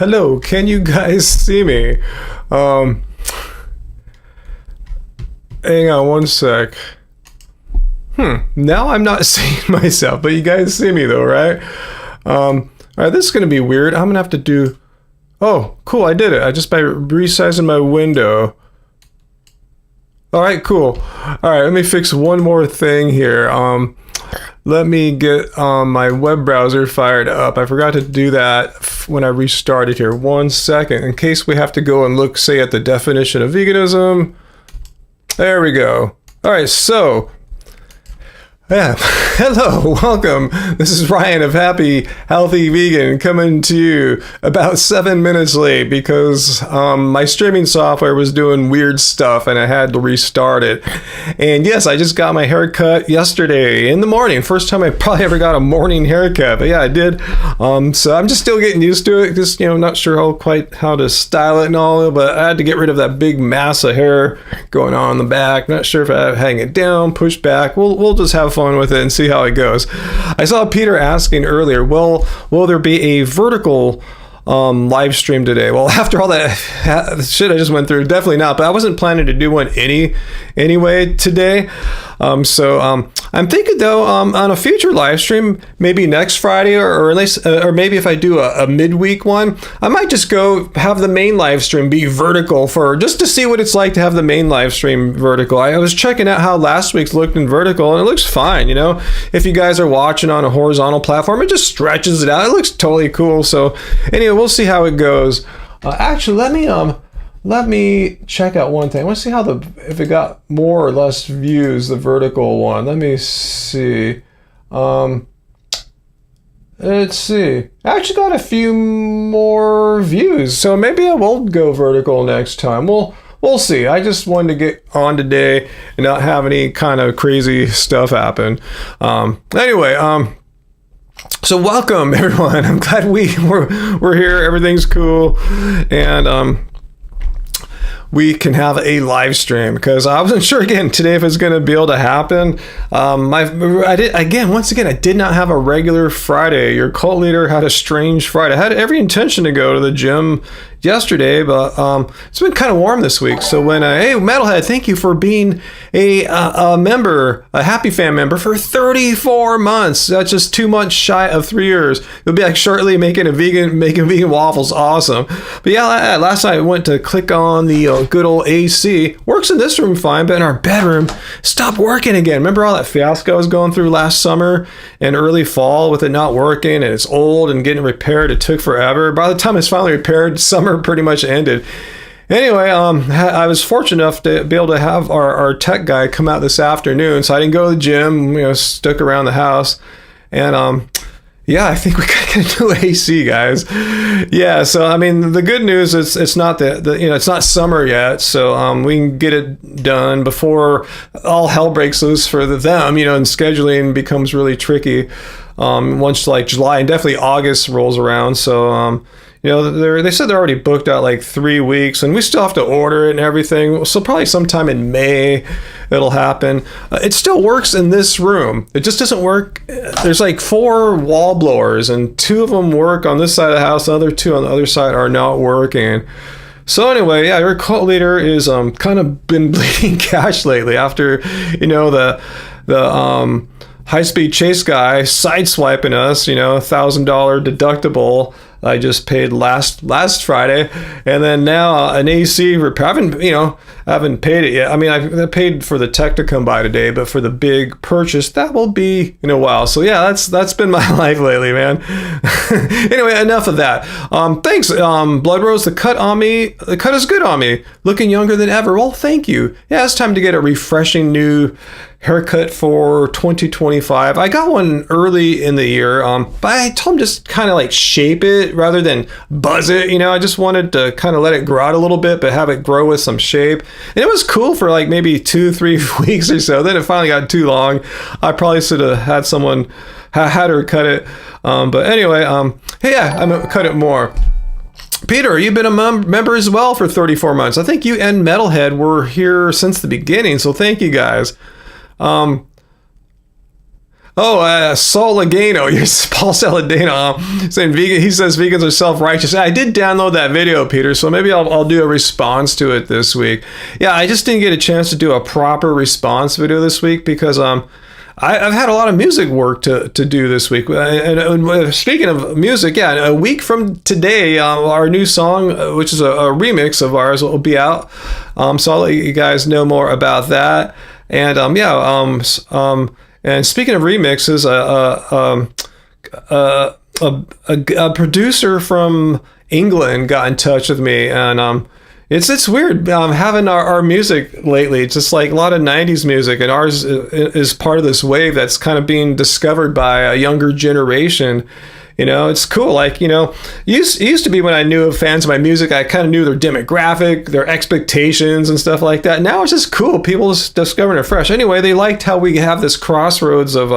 Hello, can you guys see me? Hang on one sec. Now I'm not seeing myself, but you guys see me though, right? Alright, this is gonna be weird. I'm gonna have to do... Oh, cool, I did it. I just by resizing my window. Alright, cool. Alright, let me fix one more thing here. Let me get my web browser fired up. I forgot to do that when I restarted here. 1 second, in case we have to go and look, say, at the definition of veganism. There we go. Alright, so... Yeah, hello, welcome. This is Ryan of Happy Healthy Vegan coming to you about 7 minutes late because my streaming software was doing weird stuff and I had to restart it. And yes, I just got my haircut yesterday in the morning. First time I probably ever got a morning haircut, but yeah, I did. So I'm just still getting used to it. Just, not sure quite how to style it and all, but I had to get rid of that big mass of hair going on in the back. Not sure if I hang it down, push back. We'll just have fun with it and see how it goes. I saw Peter asking earlier, will there be a vertical live stream today? Well, after all that shit I just went through, definitely not, but I wasn't planning to do one anyway today. So I'm thinking though, on a future live stream, maybe next Friday or at least, or maybe if I do a midweek one, I might just go have the main live stream be vertical just to see what it's like to have the main live stream vertical. I was checking out how last week's looked in vertical and it looks fine. If you guys are watching on a horizontal platform, it just stretches it out. It looks totally cool. So anyway, we'll see how it goes. Actually, let me check out one thing. I want to see if it got more or less views, the vertical one. Let me see. Let's see. I actually got a few more views, so maybe I will go vertical next time. We'll see. I just wanted to get on today and not have any kind of crazy stuff happen. Anyway, so welcome everyone. I'm glad we're here. Everything's cool, and we can have a live stream because I wasn't sure again today if it's going to be able to happen. I did not have a regular Friday. Your cult leader had a strange Friday. I had every intention to go to the gym yesterday, but it's been kind of warm this week. So when hey Metalhead, thank you for being a member, a Happy Fan member for 34 months. That's just 2 months shy of 3 years. You'll be like shortly making vegan waffles. Awesome. But yeah, last night I went to click on the good old AC. Works in this room fine, but in our bedroom stopped working again. Remember all that fiasco I was going through last summer and early fall with it not working, and it's old and getting repaired. It took forever. By the time it's finally repaired, summer pretty much ended. Anyway, I was fortunate enough to be able to have our tech guy come out this afternoon, so I didn't go to the gym, stuck around the house, and yeah, I think we gotta do AC, guys. Yeah, so I mean, the good news is it's not it's not summer yet, so we can get it done before all hell breaks loose for them, and scheduling becomes really tricky once like July and definitely August rolls around. So they said they're already booked out like 3 weeks, and we still have to order it and everything. So probably sometime in May it'll happen. It still works in this room. It just doesn't work. There's like 4 wall blowers, and 2 of them work on this side of the house. The other 2 on the other side are not working. So anyway, yeah, your cult leader is kind of been bleeding cash lately after the high-speed chase guy sideswiping us. $1,000 deductible I just paid last Friday, and then now an AC repair. I haven't paid it yet. I mean, I paid for the tech to come by today, but for the big purchase, that will be in a while. So yeah, that's been my life lately, man. Anyway, enough of that. Thanks, Blood Rose. The cut is good on me. Looking younger than ever. Well, thank you. Yeah, it's time to get a refreshing new haircut for 2025. I got one early in the year, but I told him just kind of like shape it rather than buzz it. I just wanted to kind of let it grow out a little bit, but have it grow with some shape. And it was cool for like maybe 2-3 weeks or so. Then it finally got too long. I probably should have had someone had her cut it. But anyway, hey, yeah, I'm gonna cut it more. Peter, you've been a member as well for 34 months. I think you and Metalhead were here since the beginning, so thank you guys. Oh, Saladino, you're Paul Saladino, saying vegan. He says vegans are self-righteous. I did download that video, Peter, so maybe I'll do a response to it this week. Yeah, I just didn't get a chance to do a proper response video this week because I've had a lot of music work to do this week. And speaking of music, yeah, a week from today, our new song, which is a remix of ours, will be out. So I'll let you guys know more about that. And and speaking of remixes, a producer from England got in touch with me, and it's weird having our music lately. It's just like a lot of 90s music, and ours is part of this wave that's kind of being discovered by a younger generation. You know, it's cool. Like, you know, it used to be when I knew fans of my music, I kind of knew their demographic, their expectations and stuff like that. Now it's just cool. People just discovering it fresh. Anyway, they liked how we have this crossroads of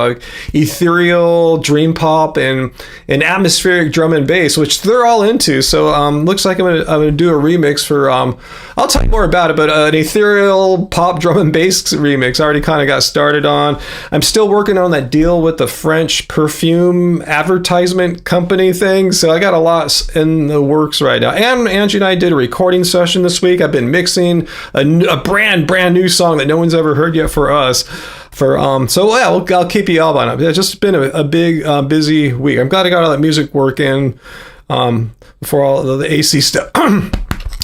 ethereal dream pop and atmospheric drum and bass, which they're all into. So looks like I'm gonna do a remix for, I'll tell you more about it, but an ethereal pop drum and bass remix I already kind of got started on. I'm still working on that deal with the French perfume advertisement company thing, so I got a lot in the works right now. And Angie and I did a recording session this week. I've been mixing a brand new song that no one's ever heard yet for us. So yeah, I'll keep you up on it. It's just been a big busy week. I'm glad I got all that music working before all the AC stuff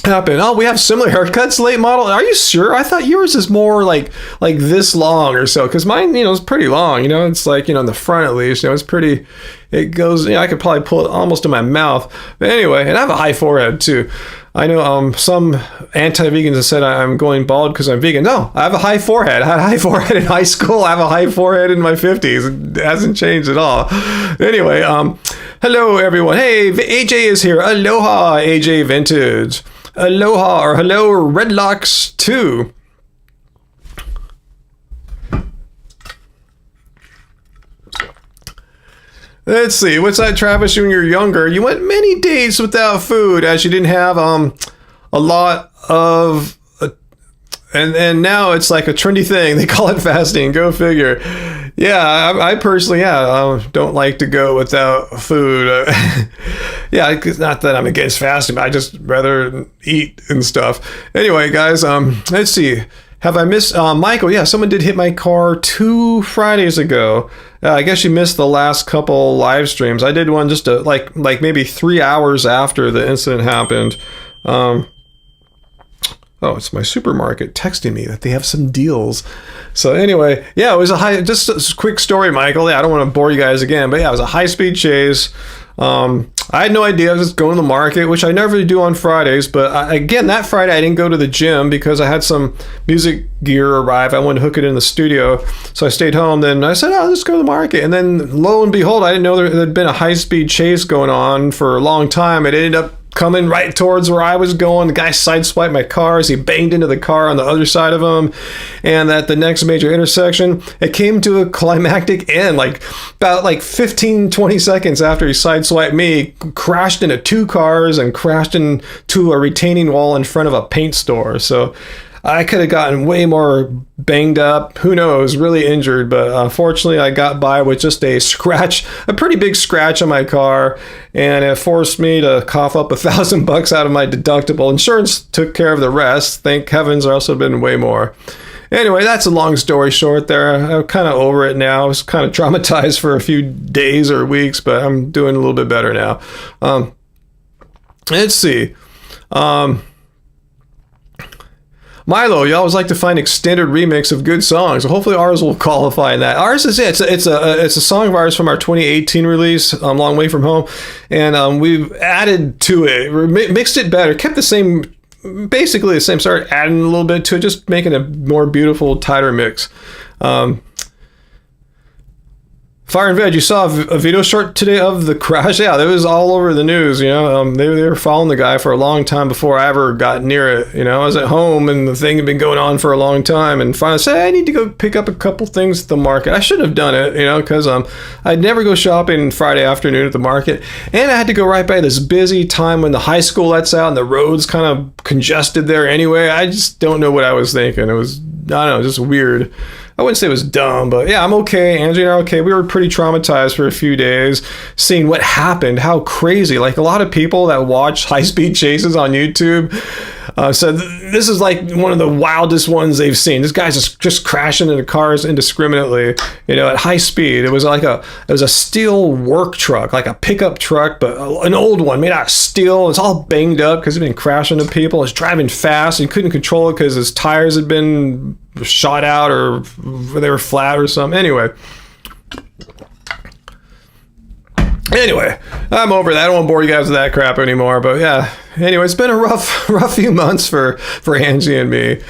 happen. Oh, we have similar haircuts, late model. Are you sure? I thought yours is more like this long or so, because mine, you know, is pretty long. You know, it's like, you know, in the front at least, you know, it's pretty. It goes, you know, I could probably pull it almost to my mouth. But anyway, and I have a high forehead too. I know some anti-vegans have said I'm going bald because I'm vegan. No, I have a high forehead. I had a high forehead in high school. I have a high forehead in my 50s. It hasn't changed at all. Anyway, hello everyone. Hey, AJ is here. Aloha, AJ Vintage. Aloha, or hello, Redlocks 2. Let's see. What's that, Travis? When you were younger, you went many days without food as you didn't have a lot of... And now it's like a trendy thing. They call it fasting. Go figure. Yeah, I personally, don't like to go without food. Yeah, it's not that I'm against fasting, but I just rather eat and stuff. Anyway, guys, let's see. Have I missed Michael? Yeah, someone did hit my car 2 Fridays ago. I guess you missed the last couple live streams. I did one just like maybe 3 hours after the incident happened. Oh, it's my supermarket texting me that they have some deals. So anyway, yeah, it was just a quick story, Michael. Yeah, I don't want to bore you guys again, but yeah, it was a high-speed chase. I had no idea. I was just going to the market, which I never do on Fridays. But again, that Friday, I didn't go to the gym because I had some music gear arrive. I wanted to hook it in the studio. So I stayed home. Then I said, let's go to the market. And then lo and behold, I didn't know there had been a high-speed chase going on for a long time. It ended up coming right towards where I was going. The guy sideswiped my car as he banged into the car on the other side of him. And at the next major intersection, it came to a climactic end, about 15, 20 seconds after he sideswiped me, crashed into 2 cars and crashed into a retaining wall in front of a paint store. So I could have gotten way more banged up, who knows, really injured, but unfortunately I got by with just a pretty big scratch on my car, and it forced me to cough up $1,000 out of my deductible. Insurance took care of the rest. Thank heavens, there also been way more. Anyway, that's a long story short there. I'm kind of over it now. I was kind of traumatized for a few days or weeks, but I'm doing a little bit better now. Let's see. Milo, you always like to find extended remix of good songs. So hopefully ours will qualify in that. Ours is it's a song of ours from our 2018 release, Long Way From Home, and we've added to it, mixed it better, kept the same, basically the same. Started adding a little bit to it, just making a more beautiful, tighter mix. Fire and Veg, you saw a video short today of the crash. Yeah, that was all over the news. You know, they were following the guy for a long time before I ever got near it. You know, I was at home and the thing had been going on for a long time, and finally said, I need to go pick up a couple things at the market. I shouldn't have done it, you know, because I'd never go shopping Friday afternoon at the market, and I had to go right by this busy time when the high school lets out and the roads kind of congested there anyway. I just don't know what I was thinking. It was, I don't know, just weird. I wouldn't say it was dumb, but yeah, I'm okay. Angie and I are okay. We were pretty traumatized for a few days, seeing what happened, how crazy. Like a lot of people that watch high-speed chases on YouTube said this is like one of the wildest ones they've seen. This guy's just crashing into cars indiscriminately, at high speed. It was a steel work truck, like a pickup truck, but an old one made out of steel. It's all banged up because he'd been crashing into people. It's driving fast and couldn't control it because his tires had been shot out or they were flat or something. Anyway, I'm over that. I don't want to bore you guys with that crap anymore. But yeah, anyway, it's been a rough few months for Angie and me.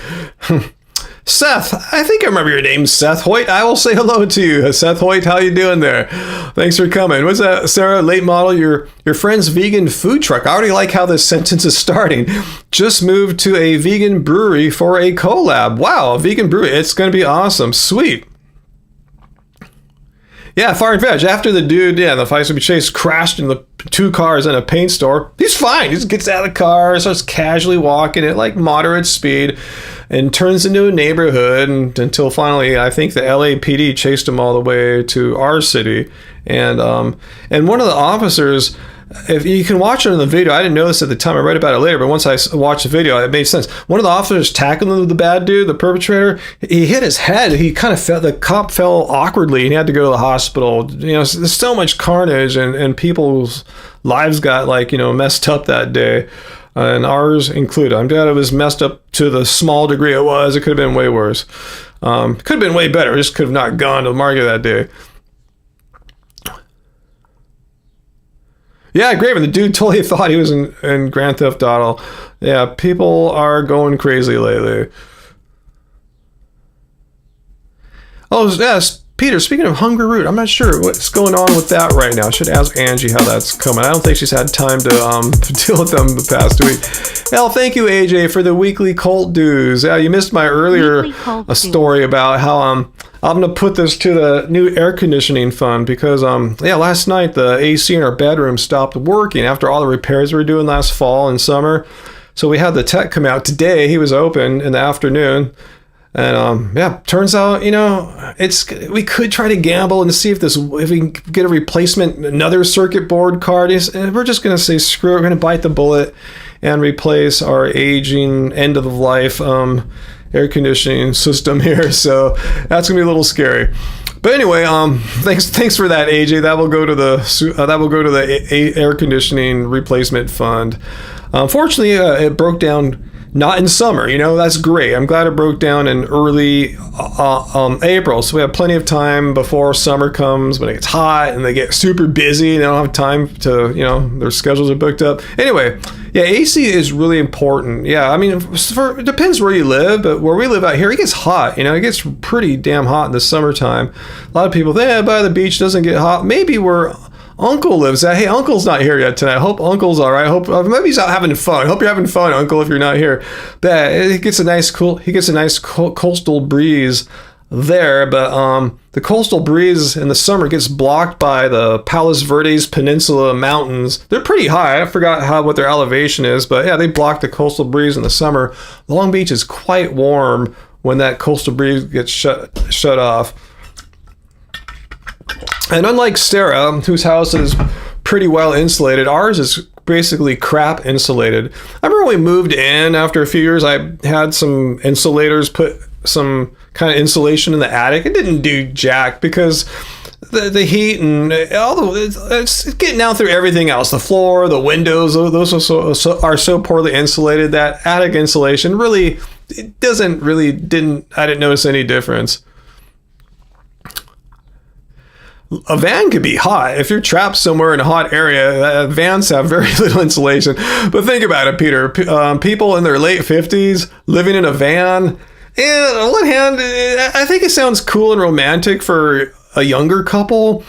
Seth, I think I remember your name, Seth Hoyt. I will say hello to you, Seth Hoyt. How you doing there? Thanks for coming. What's that, Sarah? Late model, your friend's vegan food truck. I already like how this sentence is starting. Just moved to a vegan brewery for a collab. Wow, a vegan brewery. It's going to be awesome. Sweet. Yeah, Fire and Veg. After the dude, the high-speed chase crashed into two cars in a paint store, he's fine. He just gets out of the car, starts casually walking at like moderate speed, and turns into a neighborhood until finally, I think the LAPD chased him all the way to our city. And one of the officers, if you can watch it in the video, I didn't know this at the time. I read about it later, but once I watched the video, it made sense. One of the officers tackling the bad dude, the perpetrator, he hit his head. He kind of fell. The cop fell awkwardly, and he had to go to the hospital. There's so much carnage, and people's lives got messed up that day, and ours included. I'm glad it was messed up to the small degree it was. It could have been way worse. Could have been way better. It just could have not gone to the market that day. Yeah, Graven, the dude totally thought he was in Grand Theft Auto. Yeah, people are going crazy lately. Oh, yes, Peter, speaking of Hungry Root, I'm not sure what's going on with that right now. I should ask Angie how that's coming. I don't think she's had time to deal with them the past week. Hell, thank you, AJ, for the weekly cult dues. Yeah, you missed my earlier story about how I'm going to put this to the new air conditioning fund because, last night the AC in our bedroom stopped working after all the repairs we were doing last fall and summer. So we had the tech come out today. He was open in the afternoon. And turns out, we could try to gamble and see if we can get a replacement, another circuit board card. And we're just going to say, screw it, we're going to bite the bullet and replace our aging end of life air conditioning system here. So that's going to be a little scary. But anyway, thanks for that, AJ. That will go to the air conditioning replacement fund. Unfortunately, it broke down. Not in summer, that's great. I'm glad it broke down in early April. So we have plenty of time before summer comes when it gets hot and they get super busy. They don't have time to, their schedules are booked up. Anyway, yeah, AC is really important. Yeah, I mean, it depends where you live, but where we live out here, it gets hot. It gets pretty damn hot in the summertime. A lot of people think, by the beach doesn't get hot. Maybe where Uncle lives at. Hey, Uncle's not here yet tonight. I hope Uncle's all right. I hope maybe he's out having fun. I hope you're having fun, Uncle, if you're not here. But he gets a nice coastal breeze there. But the coastal breeze in the summer gets blocked by the Palos Verdes Peninsula mountains. They're pretty high. I forgot what their elevation is, but yeah, they block the coastal breeze in the summer. Long Beach is quite warm when that coastal breeze gets shut off. And unlike Sarah, whose house is pretty well insulated, ours is basically crap insulated. I remember when we moved in after a few years, I had some insulators put some kind of insulation in the attic. It didn't do jack because the heat and it's getting out through everything else. The floor, the windows, those are so poorly insulated that attic insulation I didn't notice any difference. A van could be hot. If you're trapped somewhere in a hot area, vans have very little insulation. But think about it, Peter. People in their late 50s living in a van. And on one hand, I think it sounds cool and romantic for a younger couple.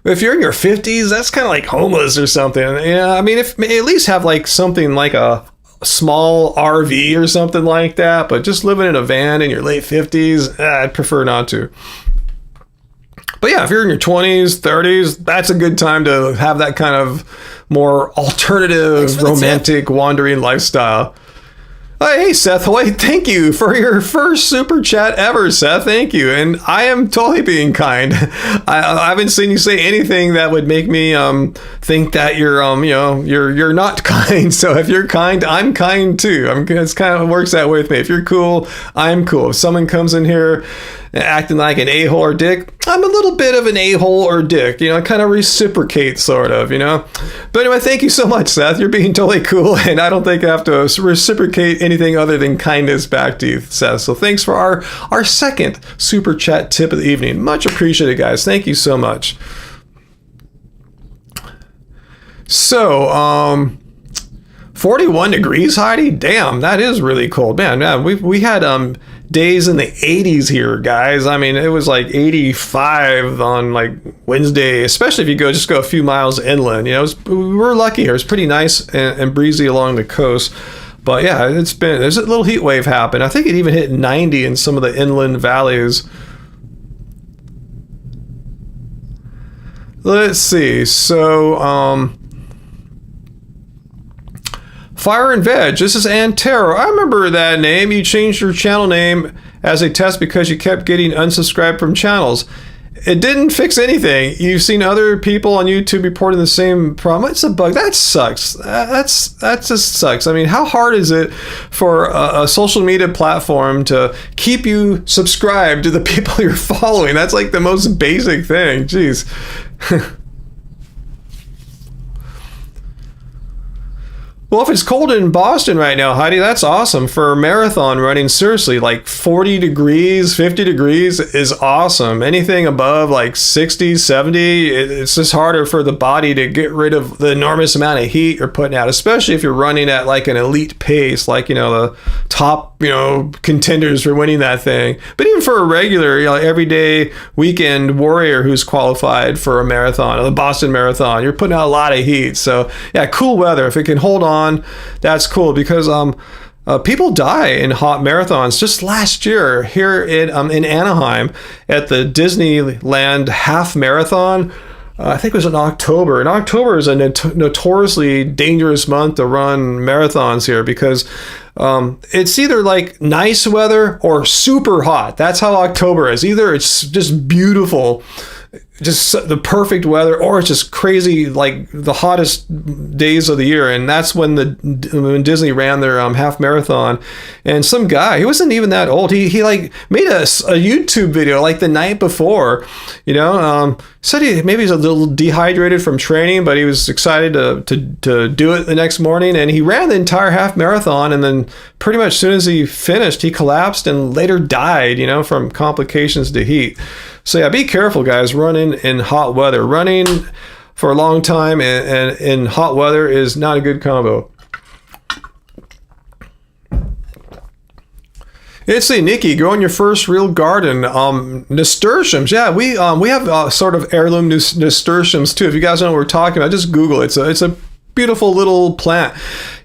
If you're in your 50s, that's kind of like homeless or something. Yeah, I mean, if at least have like something like a small RV or something like that. But just living in a van in your late 50s, I'd prefer not to. But yeah, if you're in your 20s, 30s, that's a good time to have that kind of more alternative, romantic, wandering lifestyle. Hey, Seth White, thank you for your first super chat ever, Seth. Thank you. And I am totally being kind. I haven't seen you say anything that would make me think that you're not kind. So if you're kind, I'm kind too. It's kind of works that way with me. If you're cool, I'm cool. If someone comes in here acting like an a-hole or dick, I'm a little bit of an a-hole or dick, kind of reciprocate sort of, But anyway, thank you so much, Seth. You're being totally cool, and I don't think I have to reciprocate anything other than kindness back to you, Seth. So thanks for our second super chat tip of the evening. Much appreciated, guys. Thank you so much. So, 41 degrees, Heidi? Damn, that is really cold. Man, we had days in the 80s here, guys. I mean, it was like 85 on like Wednesday, especially if you just go a few miles inland. We were lucky here. It's pretty nice and breezy along the coast. But yeah, there's a little heat wave happened. I think it even hit 90 in some of the inland valleys. Let's see. So, Fire and Veg, this is Antero. I remember that name. You changed your channel name as a test because you kept getting unsubscribed from channels. It didn't fix anything. You've seen other people on YouTube reporting the same problem. It's a bug. That sucks. That just sucks. I mean, how hard is it for a social media platform to keep you subscribed to the people you're following? That's like the most basic thing. Jeez. Well, if it's cold in Boston right now, Heidi, that's awesome for marathon running. Seriously, like 40 degrees, 50 degrees is awesome. Anything above like 60, 70, it's just harder for the body to get rid of the enormous amount of heat you're putting out, especially if you're running at like an elite pace, like, the top, contenders for winning that thing. But even for a regular, everyday weekend warrior who's qualified for a marathon, or the Boston Marathon, you're putting out a lot of heat. So yeah, cool weather. If it can hold on, that's cool, because people die in hot marathons. Just last year here in Anaheim at the Disneyland half marathon, I think it was in October. And October is a notoriously dangerous month to run marathons here, because it's either like nice weather or super hot. That's how October is. Either it's just beautiful, just the perfect weather, or it's just crazy, like the hottest days of the year. And that's when Disney ran their half marathon. And some guy, he wasn't even that old, he like made a YouTube video like the night before, said maybe he's a little dehydrated from training, but he was excited to do it the next morning. And he ran the entire half marathon, and then pretty much as soon as he finished, he collapsed and later died, from complications to heat. So yeah, be careful, guys, running in hot weather. Running for a long time and in hot weather is not a good combo. Let's see, Nikki, growing your first real garden. Nasturtiums, yeah, we have sort of heirloom nasturtiums too. If you guys know what we're talking about, just Google it. It's a beautiful little plant.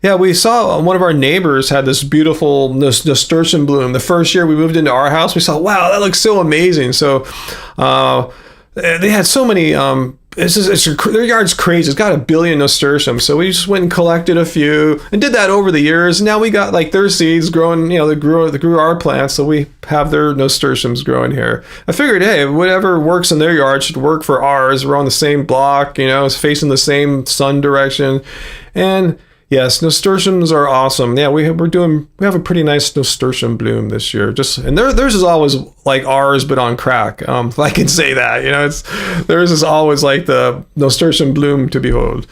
Yeah, we saw one of our neighbors had this beautiful nasturtium bloom. The first year we moved into our house, we saw, wow, that looks so amazing. So they had so many, their yard's crazy. It's got 1 billion nasturtiums. So we just went and collected a few and did that over the years. And now we got like their seeds growing, they grew our plants. So we have their nasturtiums growing here. I figured, hey, whatever works in their yard should work for ours. We're on the same block, it's facing the same sun direction. And yes, nasturtiums are awesome. Yeah, we have a pretty nice nasturtium bloom this year. And theirs is always like ours, but on crack. If I can say that, theirs is always like the nasturtium bloom to behold.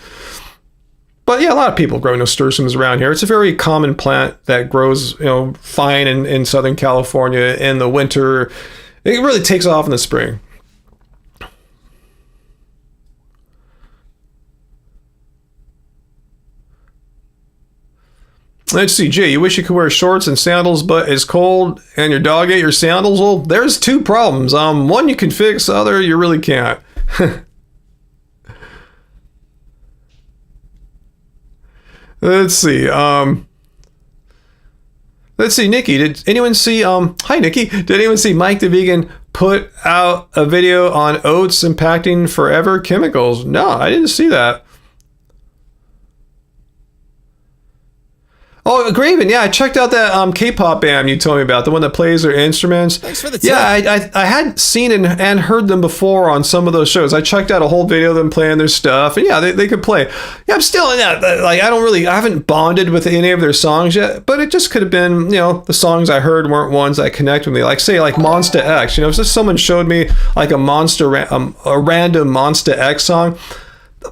But yeah, a lot of people grow nasturtiums around here. It's a very common plant that grows, fine in Southern California in the winter. It really takes off in the spring. Let's see, Jay, you wish you could wear shorts and sandals, but it's cold and your dog ate your sandals? Well, there's two problems. One you can fix, the other you really can't. Let's see. Nikki, did anyone see, hi, Nikki. Did anyone see Mike the Vegan put out a video on oats impacting forever chemicals? No, I didn't see that. Oh, Graven, yeah, I checked out that K-pop band you told me about, the one that plays their instruments. Thanks for the tip. Yeah, I had seen and heard them before on some of those shows. I checked out a whole video of them playing their stuff, and yeah, they could play. Yeah, I'm still in that. Like, I haven't bonded with any of their songs yet, but it just could have been, the songs I heard weren't ones that connect with me. Like, say, like Monsta X. If just someone showed me like a random Monsta X song,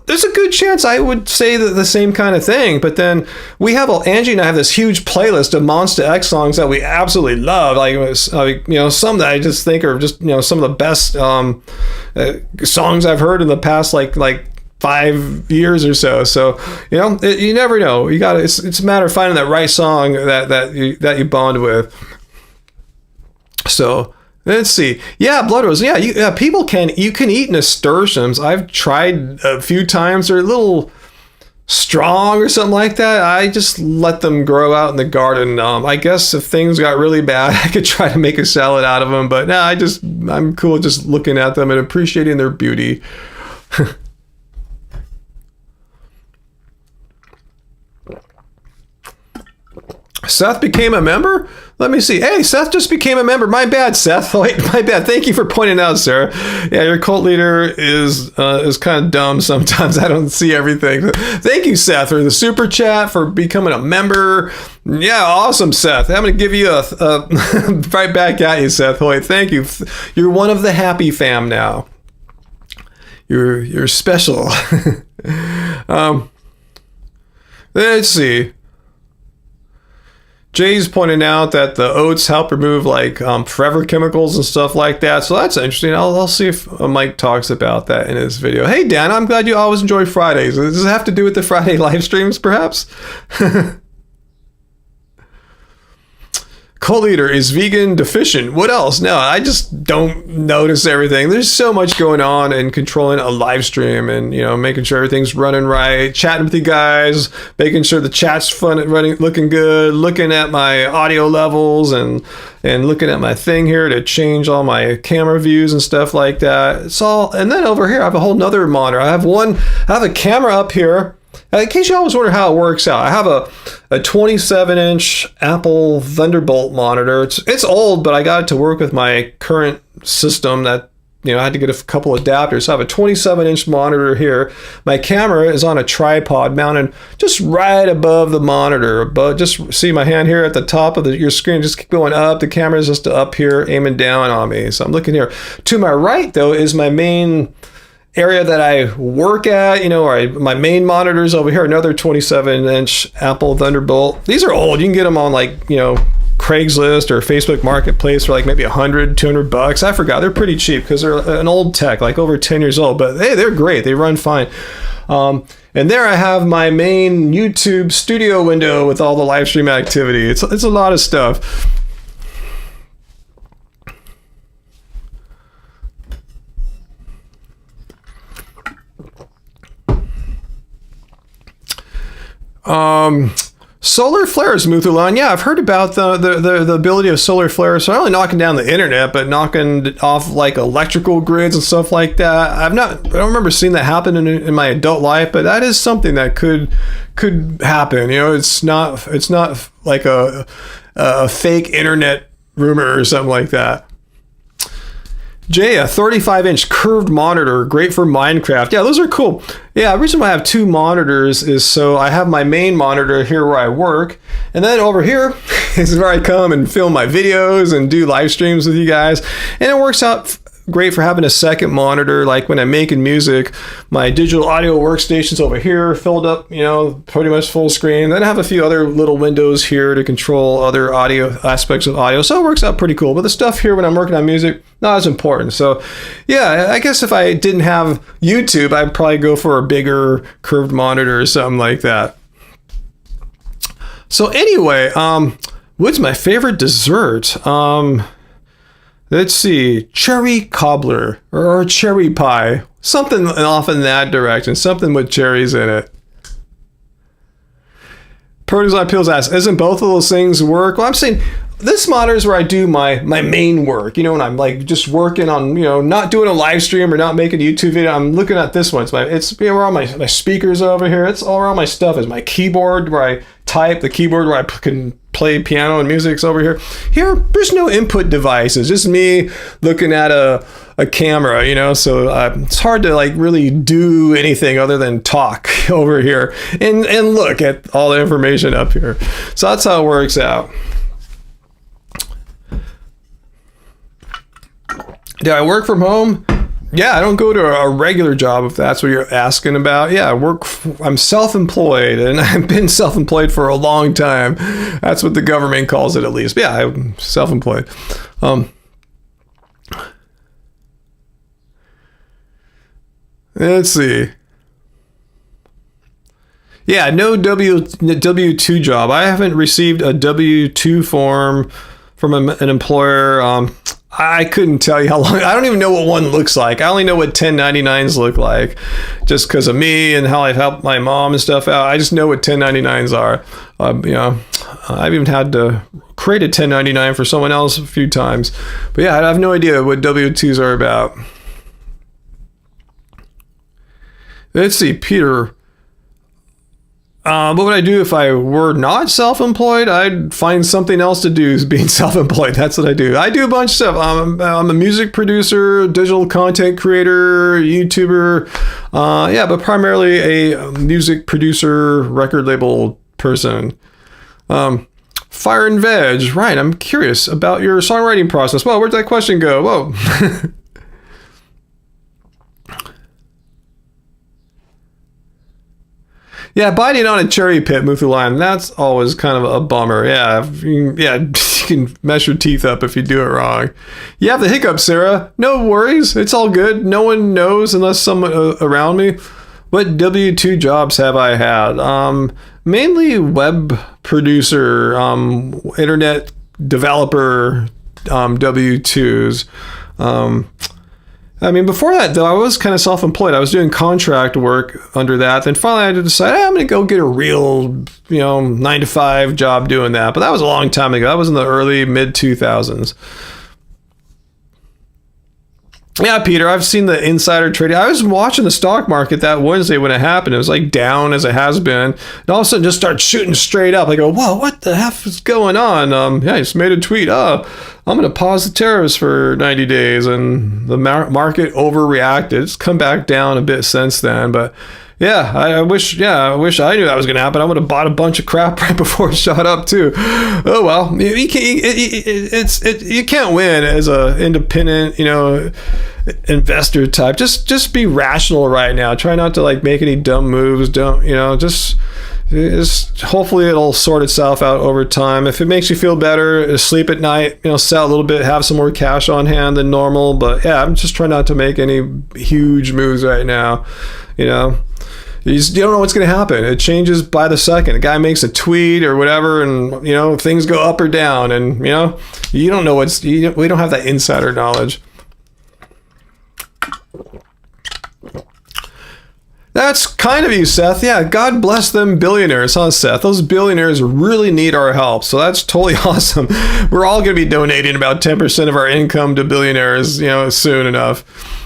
there's a good chance I would say the same kind of thing. But then Angie and I have this huge playlist of Monsta X songs that we absolutely love. Like, some that I just think are just, some of the best songs I've heard in the past, like 5 years or so. So, you never know. You got it's a matter of finding that right song that you bond with. So, let's see. Yeah, blood rose. Yeah, you can eat nasturtiums. I've tried a few times. They're a little strong or something like that. I just let them grow out in the garden. I guess if things got really bad, I could try to make a salad out of them. But no, I'm cool just looking at them and appreciating their beauty. Seth became a member? Let me see. Hey, Seth just became a member. My bad, Seth. Wait, my bad. Thank you for pointing out, sir. Yeah, your cult leader is kind of dumb sometimes. I don't see everything. Thank you, Seth, for the super chat, for becoming a member. Yeah, awesome, Seth. I'm going to give you a right back at you, Seth. Wait, thank you. You're one of the happy fam now. You're special. Let's see. Jay's pointing out that the oats help remove forever chemicals and stuff like that. So that's interesting. I'll see if Mike talks about that in his video. Hey, Dan, I'm glad you always enjoy Fridays. Does it have to do with the Friday live streams, perhaps? Cult leader is vegan deficient. What else? No, I just don't notice everything. There's so much going on in controlling a live stream and, making sure everything's running right, chatting with you guys, making sure the chat's looking good, looking at my audio levels and looking at my thing here to change all my camera views and stuff like that. It's all, and then over here, I have a whole nother monitor. I have a camera up here. In case you always wonder how it works out, I have a 27-inch Apple Thunderbolt monitor. It's old, but I got it to work with my current system that, I had to get a couple adapters. So I have a 27-inch monitor here. My camera is on a tripod mounted just right above the monitor. But just see my hand here at the top of your screen. Just keep going up. The camera is just up here aiming down on me. So I'm looking here. To my right, though, is my main area that I work at, my main monitors over here, another 27-inch Apple Thunderbolt. These are old. You can get them on Craigslist or Facebook Marketplace for maybe $100-$200. I forgot. They're pretty cheap because they're an old tech, over 10 years old. But hey, they're great. They run fine. And there I have my main YouTube studio window with all the live stream activity. It's a lot of stuff. Solar flares, Muthulan. Yeah, I've heard about the ability of solar flares. So not only knocking down the internet, but knocking off electrical grids and stuff like that. I don't remember seeing that happen in my adult life, but that is something that could happen. It's not like a fake internet rumor or something like that. Jay, a 35-inch curved monitor, great for Minecraft. Yeah, those are cool. Yeah, the reason why I have two monitors is so I have my main monitor here where I work, and then over here is where I come and film my videos and do live streams with you guys, and it works out great for having a second monitor. Like when I'm making music, my digital audio workstation's over here filled up, pretty much full screen. Then I have a few other little windows here to control other audio aspects of audio. So it works out pretty cool. But the stuff here when I'm working on music, not as important. So yeah, I guess if I didn't have YouTube, I'd probably go for a bigger curved monitor or something like that. So anyway, what's my favorite dessert? Let's see, cherry cobbler or cherry pie, something off in that direction, something with cherries in it. Produce on Pills asks, isn't both of those things work? Well, I'm saying this monitor is where I do my main work, when I'm just working on, not doing a live stream or not making a YouTube video. I'm looking at this one. It's where all my speakers over here. It's all where all my stuff is. My keyboard where I type, the keyboard where I can play piano and music's over here. Here, there's no input devices, just me looking at a camera, you know, so it's hard to like really do anything other than talk over here and look at all the information up here. So that's how it works out. Do I work from home? Yeah, I don't go to a regular job if that's what you're asking about. Yeah, I'm self-employed, and I've been self-employed for a long time. That's what the government calls it, at least. But yeah, I'm self-employed. Let's see. Yeah, no W-2 job. I haven't received a W-2 form from an employer. I couldn't tell you how long. I don't even know what one looks like. I only know what 1099s look like just because of me and how I've helped my mom and stuff out. I just know what 1099s are. You know, I've even had to create a 1099 for someone else a few times. But yeah, I have no idea what W-2s are about. Let's see, Peter. What would I do if I were not self-employed? I'd find something else to do as being self-employed. That's what I do. I do a bunch of stuff. I'm a music producer, digital content creator, YouTuber. Yeah, but primarily a music producer, record label person. Fire and Veg. Right, I'm curious about your songwriting process. Well, where'd that question go? Whoa. Yeah, biting on a cherry pit, Muthuline, that's always kind of a bummer. Yeah, you can mess your teeth up if you do it wrong. You have the hiccups, Sarah. No worries. It's all good. No one knows unless someone around me. What W-2 jobs have I had? Mainly web producer, internet developer W-2s. I mean, before that, though, I was kind of self-employed. I was doing contract work under that. Then finally I had to decide, hey, I'm going to go get a real, 9-to-5 job doing that. But that was a long time ago. That was in the early, mid-2000s. Yeah, Peter, I've seen the insider trading. I was watching the stock market that Wednesday when it happened. It was like down as it has been. And all of a sudden just started shooting straight up. I go, whoa, what the heck is going on? Yeah, I just made a tweet. I'm going to pause the tariffs for 90 days. And the market overreacted. It's come back down a bit since then. But yeah, I wish I knew that was going to happen. I would have bought a bunch of crap right before it shot up too. Oh, well, you can't win as a independent, investor type. Just be rational right now. Try not to like make any dumb moves. Don't, just hopefully it'll sort itself out over time. If it makes you feel better, sleep at night, sell a little bit, have some more cash on hand than normal. But yeah, I'm just trying not to make any huge moves right now. You don't know what's going to happen. It changes by the second. A guy makes a tweet or whatever, and things go up or down, and you don't know we don't have that insider knowledge. That's kind of you, Seth. Yeah, God bless them billionaires, huh, Seth? Those billionaires really need our help, so that's totally awesome. We're all going to be donating about 10% of our income to billionaires, soon enough.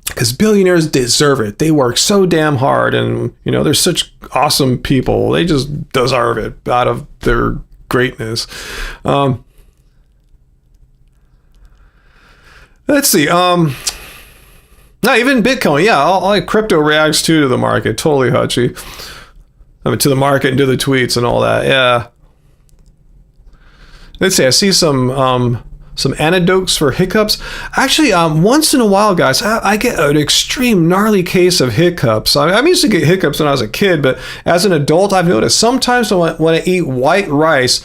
Because billionaires deserve it. They work so damn hard, and they're such awesome people. They just deserve it out of their greatness. Let's see. No, even Bitcoin. Yeah, all crypto reacts too to the market. Totally, Hutchie. To the market and to the tweets and all that. Yeah. Let's see. I see some antidotes for hiccups. Actually, once in a while, guys, I get an extreme gnarly case of hiccups. I used to get hiccups when I was a kid, but as an adult, I've noticed sometimes when I eat white rice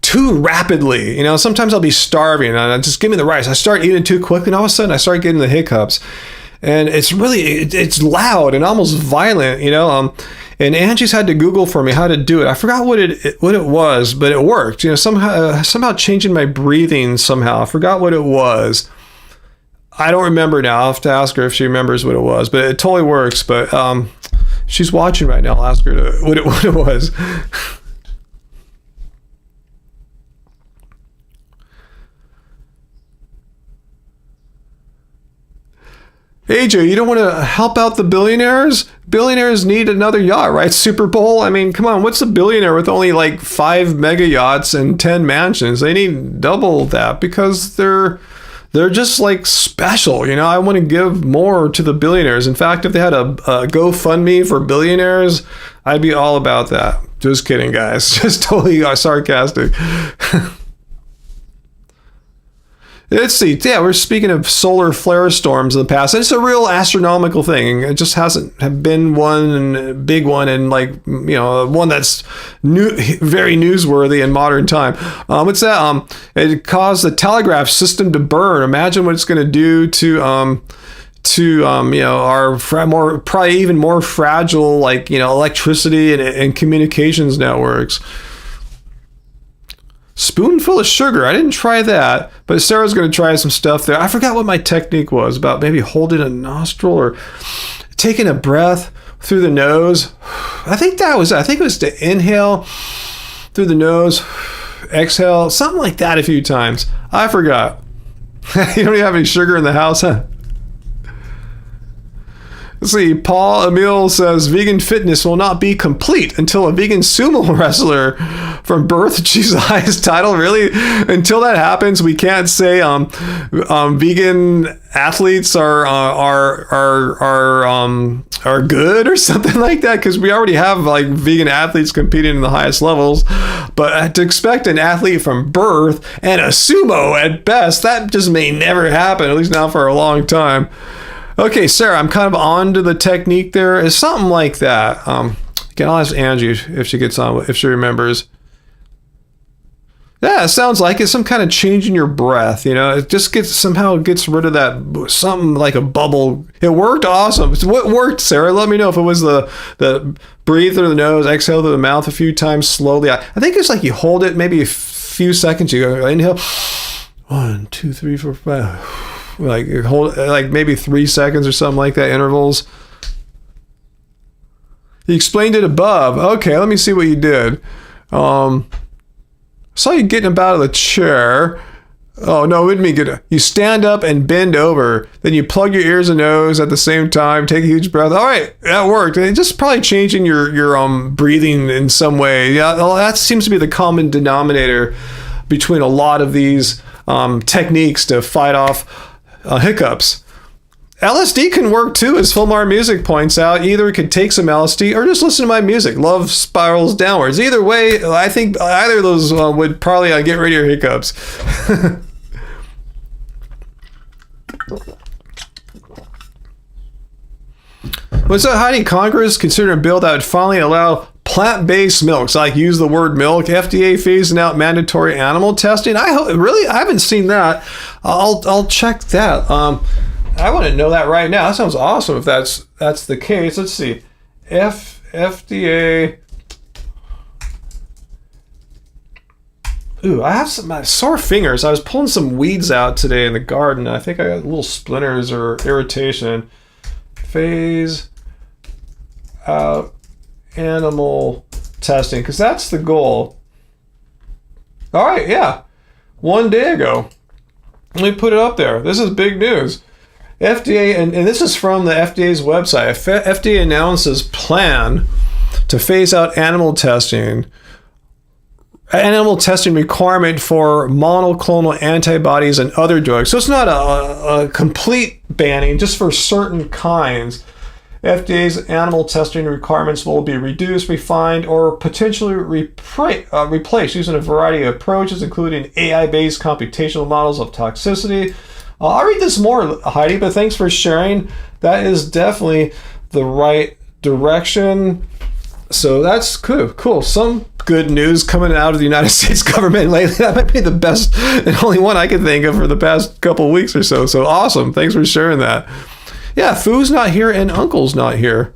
too rapidly, sometimes I'll be starving and I just give me the rice. I start eating too quickly, and all of a sudden I start getting the hiccups. And it's loud and almost violent, and Angie's had to Google for me how to do it. I forgot what it was, but it worked. Somehow changing my breathing somehow. I forgot what it was. I don't remember now. I'll have to ask her if she remembers what it was, but it totally works. But she's watching right now. I'll ask her what it was. AJ, you don't want to help out the billionaires? Billionaires need another yacht, right? Super Bowl? I mean, come on, what's a billionaire with only like 5 mega yachts and 10 mansions? They need double that because they're just like special, you know? I want to give more to the billionaires. In fact, if they had a GoFundMe for billionaires, I'd be all about that. Just kidding, guys. Just totally sarcastic. Let's see. Yeah, we're speaking of solar flare storms in the past. It's a real astronomical thing. It just hasn't been one big one, and like, you know, one that's very newsworthy in modern time. What's that? It caused the telegraph system to burn. Imagine what it's going to do to you know, our probably even more fragile, like, you know, electricity and communications networks. Spoonful of sugar. I didn't try that, but Sarah's going to try some stuff there. I forgot what my technique was about maybe holding a nostril or taking a breath through the nose. I think it was to inhale through the nose, exhale, something like that a few times. I forgot. You don't even have any sugar in the house, huh? Let's see, Paul Emil says, vegan fitness will not be complete until a vegan sumo wrestler from birth achieves the highest title. Really? Until that happens, we can't say vegan athletes are good or something like that, because we already have like vegan athletes competing in the highest levels. But to expect an athlete from birth and a sumo at best, that just may never happen, at least not for a long time. Okay, Sarah, I'm kind of on to the technique there. It's something like that. Again, I'll ask Angie if she gets on, if she remembers. Yeah, it sounds like it's some kind of change in your breath. You know, it just somehow gets rid of that, something like a bubble. It worked awesome. What worked, Sarah? Let me know if it was the breathe through the nose, exhale through the mouth a few times slowly. I think it's like you hold it maybe a few seconds. You go inhale, 1, 2, 3, 4, 5. Like hold, like maybe 3 seconds or something like that intervals. You explained it above. Okay, let me see what you did. Saw you getting up out of the chair. Oh no, it wouldn't be good. You stand up and bend over. Then you plug your ears and nose at the same time. Take a huge breath. All right, that worked. It just probably changing your breathing in some way. Yeah, well, that seems to be the common denominator between a lot of these techniques to fight off hiccups. LSD can work too, as Fulmar Music points out. Either it could take some LSD or just listen to my music. Love spirals downwards. Either way, I think either of those would probably get rid of your hiccups. What's up, Heidi? Congress considering a bill that would finally allow plant-based milks. Like, use the word milk. FDA phasing out mandatory animal testing. I haven't seen that. I'll check that. I want to know that right now. That sounds awesome if that's the case. Let's see. FDA. Ooh, I have some sore fingers. I was pulling some weeds out today in the garden. I think I got little splinters or irritation. Phase out animal testing, because that's the goal. All right, yeah. 1 day ago. Let me put it up there. This is big news. FDA, and this is from the FDA's website. FDA announces plan to phase out animal testing requirement for monoclonal antibodies and other drugs. So it's not a complete banning, just for certain kinds. FDA's animal testing requirements will be reduced, refined, or potentially replaced using a variety of approaches, including AI-based computational models of toxicity. I'll read this more, Heidi, but thanks for sharing. That is definitely the right direction. So that's cool. Some good news coming out of the United States government lately. That might be the best and only one I can think of for the past couple weeks or so. So awesome. Thanks for sharing that. Yeah, Foo's not here and Uncle's not here.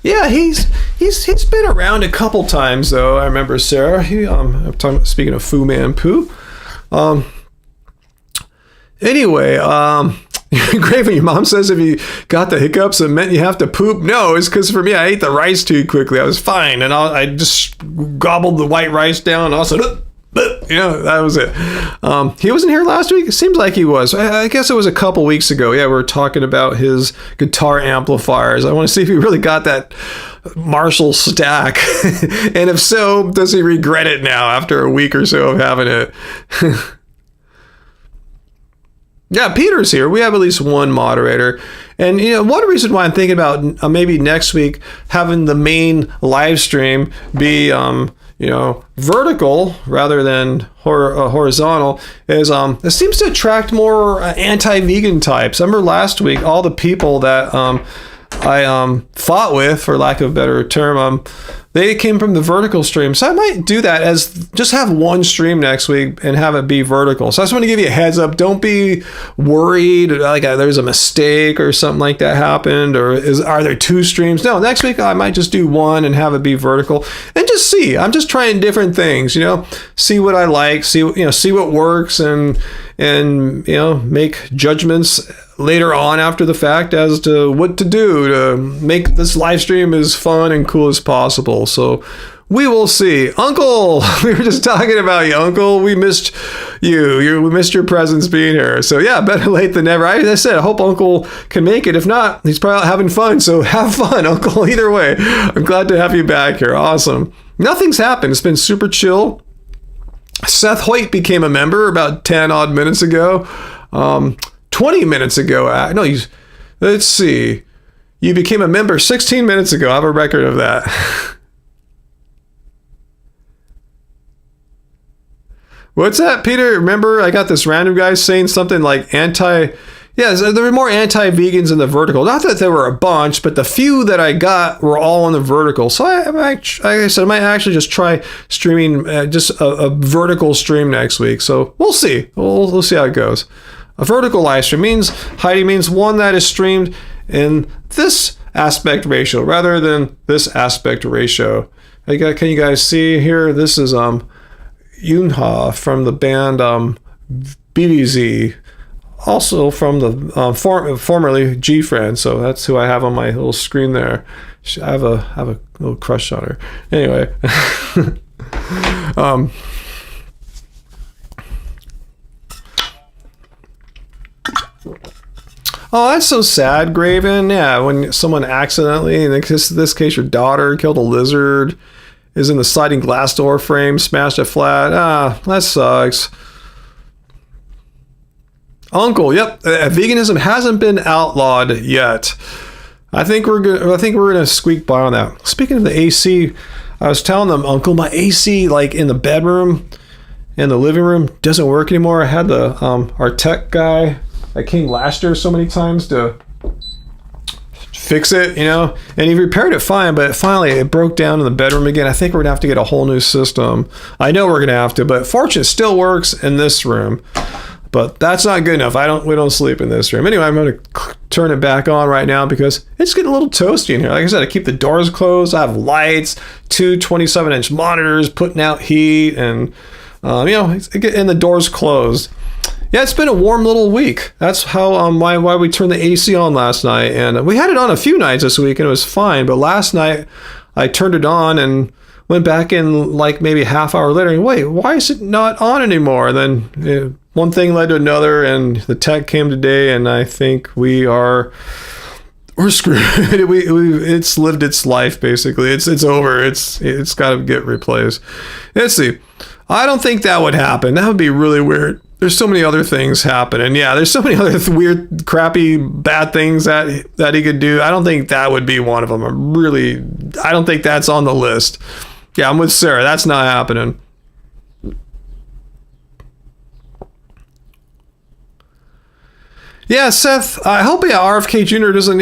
Yeah, he's been around a couple times though. I remember Sarah. Speaking of Fu Man Poo. Anyway, Graven, your mom says if you got the hiccups, it meant you have to poop. No, it's because for me, I ate the rice too quickly. I was fine, and I just gobbled the white rice down. And also, that was it. He wasn't here last week. It seems like he was. I guess it was a couple weeks ago. Yeah, we were talking about his guitar amplifiers. I want to see if he really got that Marshall stack, and if so, does he regret it now after a week or so of having it? Yeah, Peter's here. We have at least one moderator. And, one reason why I'm thinking about maybe next week having the main live stream be, vertical rather than horizontal is it seems to attract more anti-vegan types. I remember last week, all the people that I fought with, for lack of a better term, they came from the vertical stream. So I might do that as just have one stream next week and have it be vertical. So I just want to give you a heads up. Don't be worried like there's a mistake or something like that happened, or are there two streams? No, next week I might just do one and have it be vertical and just see. I'm just trying different things, see what I like, see what works, and make judgments later on after the fact as to what to do to make this live stream as fun and cool as possible. So we will see. Uncle, we were just talking about you, Uncle. We missed you. We missed your presence being here. So yeah, better late than never. As I said, I hope Uncle can make it. If not, he's probably out having fun. So have fun, Uncle. Either way, I'm glad to have you back here. Awesome. Nothing's happened. It's been super chill. Seth Hoyt became a member about 10 odd minutes ago. 20 minutes ago. No, let's see. You became a member 16 minutes ago. I have a record of that. What's that, Peter? Remember, I got this random guy saying something like there were more anti-vegans in the vertical. Not that there were a bunch, but the few that I got were all in the vertical. So I might actually just try streaming just a vertical stream next week. So we'll see. We'll see how it goes. A vertical live stream means one that is streamed in this aspect ratio rather than this aspect ratio. Can you guys see here? This is Yunha from the band BBZ, also from the formerly G-Friend. So that's who I have on my little screen there. I have a little crush on her. Anyway. Oh, that's so sad, Graven. Yeah, when someone accidentally, in this case, your daughter killed a lizard, is in the sliding glass door frame, smashed it flat. That sucks. Uncle, yep, veganism hasn't been outlawed yet. I think we're gonna squeak by on that. Speaking of the AC, I was telling them, Uncle, my AC in the bedroom, in the living room doesn't work anymore. I had the our tech guy that came last year so many times to fix it, and he repaired it fine, but finally it broke down in the bedroom again. I think we're gonna have to get a whole new system. I know we're gonna have to, but fortunately it still works in this room. But that's not good enough. We don't sleep in this room. Anyway, I'm going to turn it back on right now because it's getting a little toasty in here. Like I said, I keep the doors closed. I have lights, two 27-inch monitors putting out heat, and and the doors closed. Yeah, it's been a warm little week. That's how why we turned the AC on last night, and we had it on a few nights this week, and it was fine. But last night I turned it on and went back in maybe a half hour later. And wait, why is it not on anymore? And then one thing led to another, and the tech came today, and I think we're screwed. It's lived its life basically. It's over. It's got to get replaced. Let's see. I don't think that would happen. That would be really weird. There's so many other things happening. Yeah, there's so many other weird, crappy, bad things that he could do. I don't think that would be one of them. I don't think that's on the list. Yeah, I'm with Sarah. That's not happening. Yeah, Seth, I hope RFK Jr. doesn't,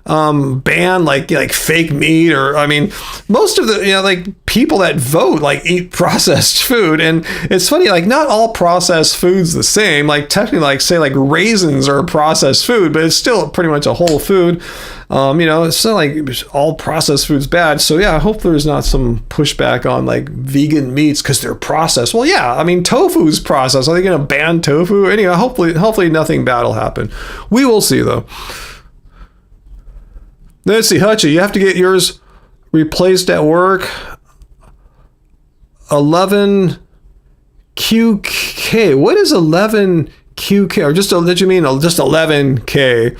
ban like fake meat, or I mean, most of the like people that vote like eat processed food. And it's funny, like not all processed food's the same. Like technically, like say like raisins are a processed food, but it's still pretty much a whole food. It's not like all processed food's bad. So yeah, I hope there's not some pushback on like vegan meats because they're processed. Well, yeah, I mean tofu's processed. Are they going to ban tofu? Anyway, hopefully nothing bad will happen. We will see though. Let's see, Hutchie, you have to get yours replaced at work. 11 QK. What is 11 QK? Or did you mean just 11K?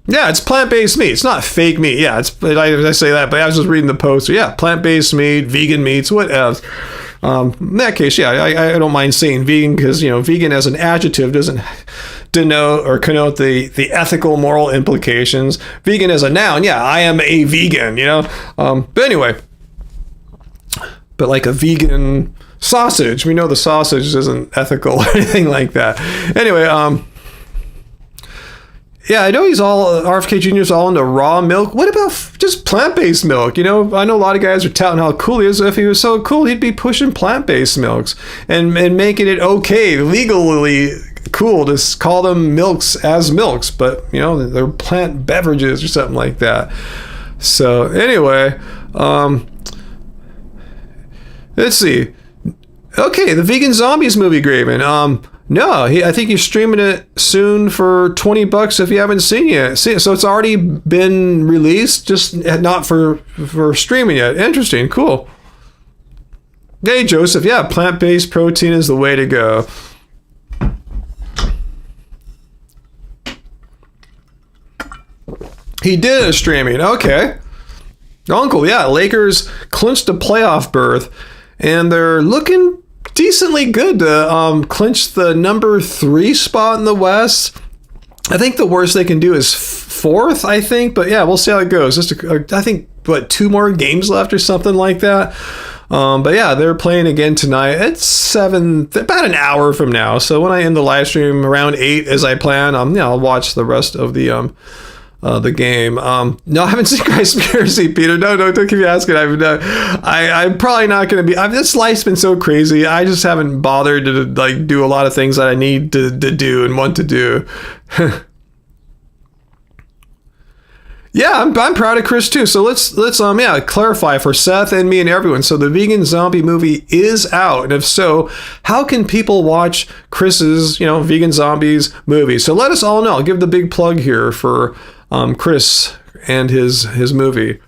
Yeah, it's plant-based meat. It's not fake meat. Yeah, I say that, but I was just reading the post. So yeah, plant-based meat, vegan meats, what else? In that case, yeah, I don't mind saying vegan because, vegan as an adjective doesn't denote or connote the ethical, moral implications. Vegan as a noun, yeah, I am a vegan, But anyway, but like a vegan sausage, we know the sausage isn't ethical or anything like that. Anyway, yeah, I know RFK Jr. is all into raw milk. What about just plant-based milk? I know a lot of guys are touting how cool he is. If he was so cool, he'd be pushing plant-based milks and making it okay, legally cool to call them milks as milks. But, they're plant beverages or something like that. So, anyway, let's see. Okay, the Vegan Zombies movie, Graven. No, I think he's streaming it soon for $20 if you haven't seen it. So it's already been released, just not for streaming yet. Interesting, cool. Hey, Joseph, yeah, plant-based protein is the way to go. He did a streaming, okay. Uncle, yeah, Lakers clinched a playoff berth, and they're looking decently good to clinch the number 3 spot in the West. I think the worst they can do is 4th, I think. But yeah, we'll see how it goes. I think, 2 more games left or something like that. But yeah, they're playing again tonight. It's about an hour from now. So when I end the live stream around 8 as I plan, I'll watch the rest of the game. No, I haven't seen Conspiracy, Peter. No, don't keep me asking. I'm probably not going to be. This life's been so crazy. I just haven't bothered to do a lot of things that I need to do and want to do. Yeah, I'm proud of Chris too. So let's clarify for Seth and me and everyone. So the Vegan Zombie movie is out, and if so, how can people watch Chris's Vegan Zombies movie? So let us all know. I'll give the big plug here for Chris and his movie.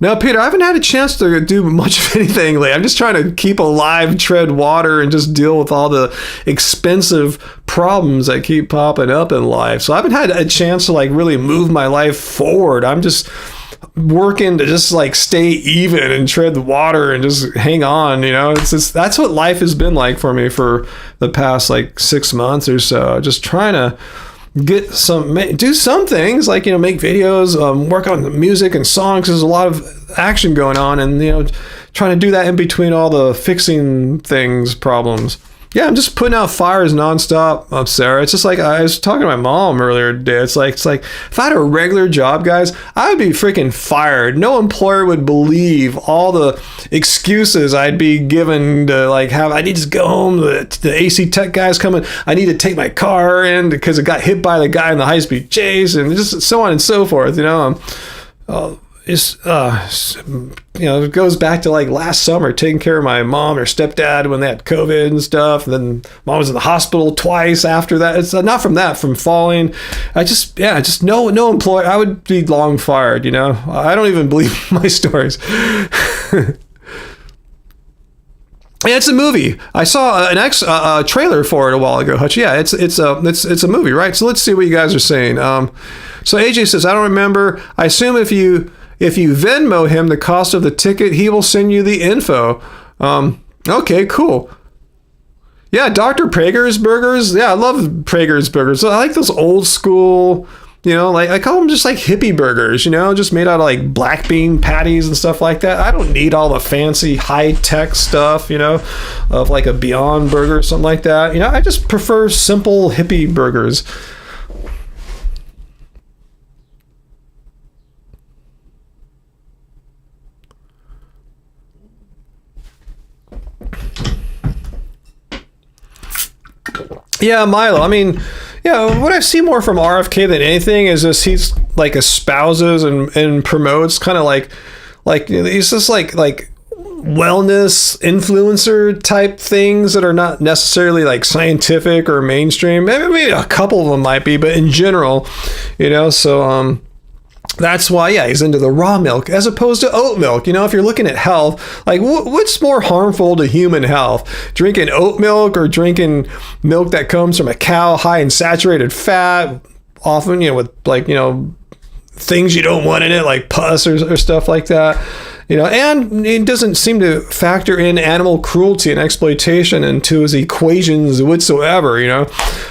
Now, Peter, I haven't had a chance to do much of anything lately. I'm just trying to keep alive, tread water, and just deal with all the expensive problems that keep popping up in life. So I haven't had a chance to really move my life forward. I'm just working to just stay even and tread the water and just hang on. It's just, that's what life has been like for me for the past 6 months or so. Just trying to do some things make videos, work on the music and songs. There's a lot of action going on, and trying to do that in between all the fixing things problems. Yeah, I'm just putting out fires nonstop, Sarah. It's just I was talking to my mom earlier today. It's like if I had a regular job, guys, I would be freaking fired. No employer would believe all the excuses I'd be given to have. I need to go home. The AC tech guy's coming. I need to take my car in because it got hit by the guy in the high-speed chase, and just so on and so forth. It goes back to last summer, taking care of my mom or stepdad when they had COVID and stuff. And then mom was in the hospital twice after that. It's not from falling. No employer. I would be long fired. I don't even believe my stories. Yeah, it's a movie. I saw an trailer for it a while ago, Hutch. Yeah, it's a movie, right? So let's see what you guys are saying. So AJ says, I don't remember. I assume if you Venmo him the cost of the ticket, he will send you the info. Okay, cool. Yeah, Dr. Prager's Burgers. Yeah, I love Prager's Burgers. I like those old school, I call them just hippie burgers, just made out of black bean patties and stuff like that. I don't need all the fancy high-tech stuff, of a Beyond Burger or something like that. I just prefer simple hippie burgers. Yeah, Milo. I mean, yeah, what I see more from RFK than anything is just he's like espouses and promotes kind of like he's just like wellness influencer type things that are not necessarily like scientific or mainstream. Maybe a couple of them might be, but in general, so that's why, yeah, he's into the raw milk as opposed to oat milk. If you're looking at health, like what's more harmful to human health? Drinking oat milk or drinking milk that comes from a cow high in saturated fat, often, with things you don't want in it, like pus or stuff like that. And it doesn't seem to factor in animal cruelty and exploitation into his equations whatsoever,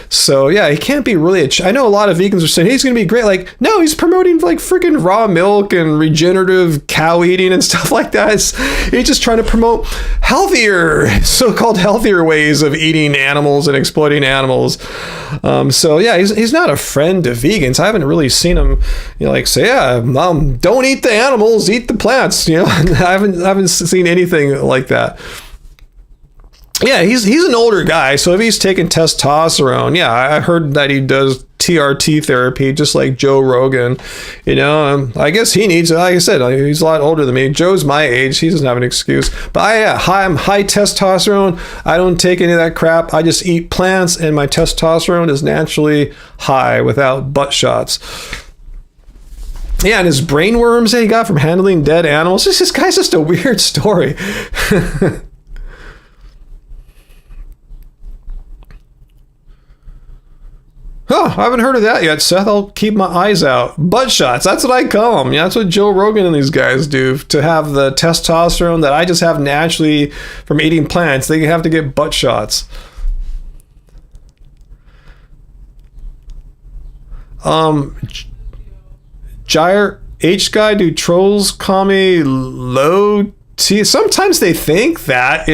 So, yeah, he can't be really I know a lot of vegans are saying he's going to be great. Like, no, he's promoting like freaking raw milk and regenerative cow eating and stuff like that. He's just trying to promote so-called healthier ways of eating animals and exploiting animals. So, yeah, he's not a friend to vegans. I haven't really seen him, say, yeah, don't eat the animals, eat the plants, I haven't seen anything like that. Yeah, he's an older guy, so if he's taking testosterone, yeah, I heard that he does TRT therapy, just like Joe Rogan. I guess he needs it. Like I said, he's a lot older than me. Joe's my age; he doesn't have an excuse. But I'm high testosterone. I don't take any of that crap. I just eat plants, and my testosterone is naturally high without butt shots. Yeah, and his brain worms that he got from handling dead animals. This guy's just a weird story. Huh, I haven't heard of that yet, Seth. I'll keep my eyes out. Butt shots, that's what I call them. Yeah, that's what Joe Rogan and these guys do. To have the testosterone that I just have naturally from eating plants, they have to get butt shots. Gyre H guy, do trolls call me low T? Sometimes they think that,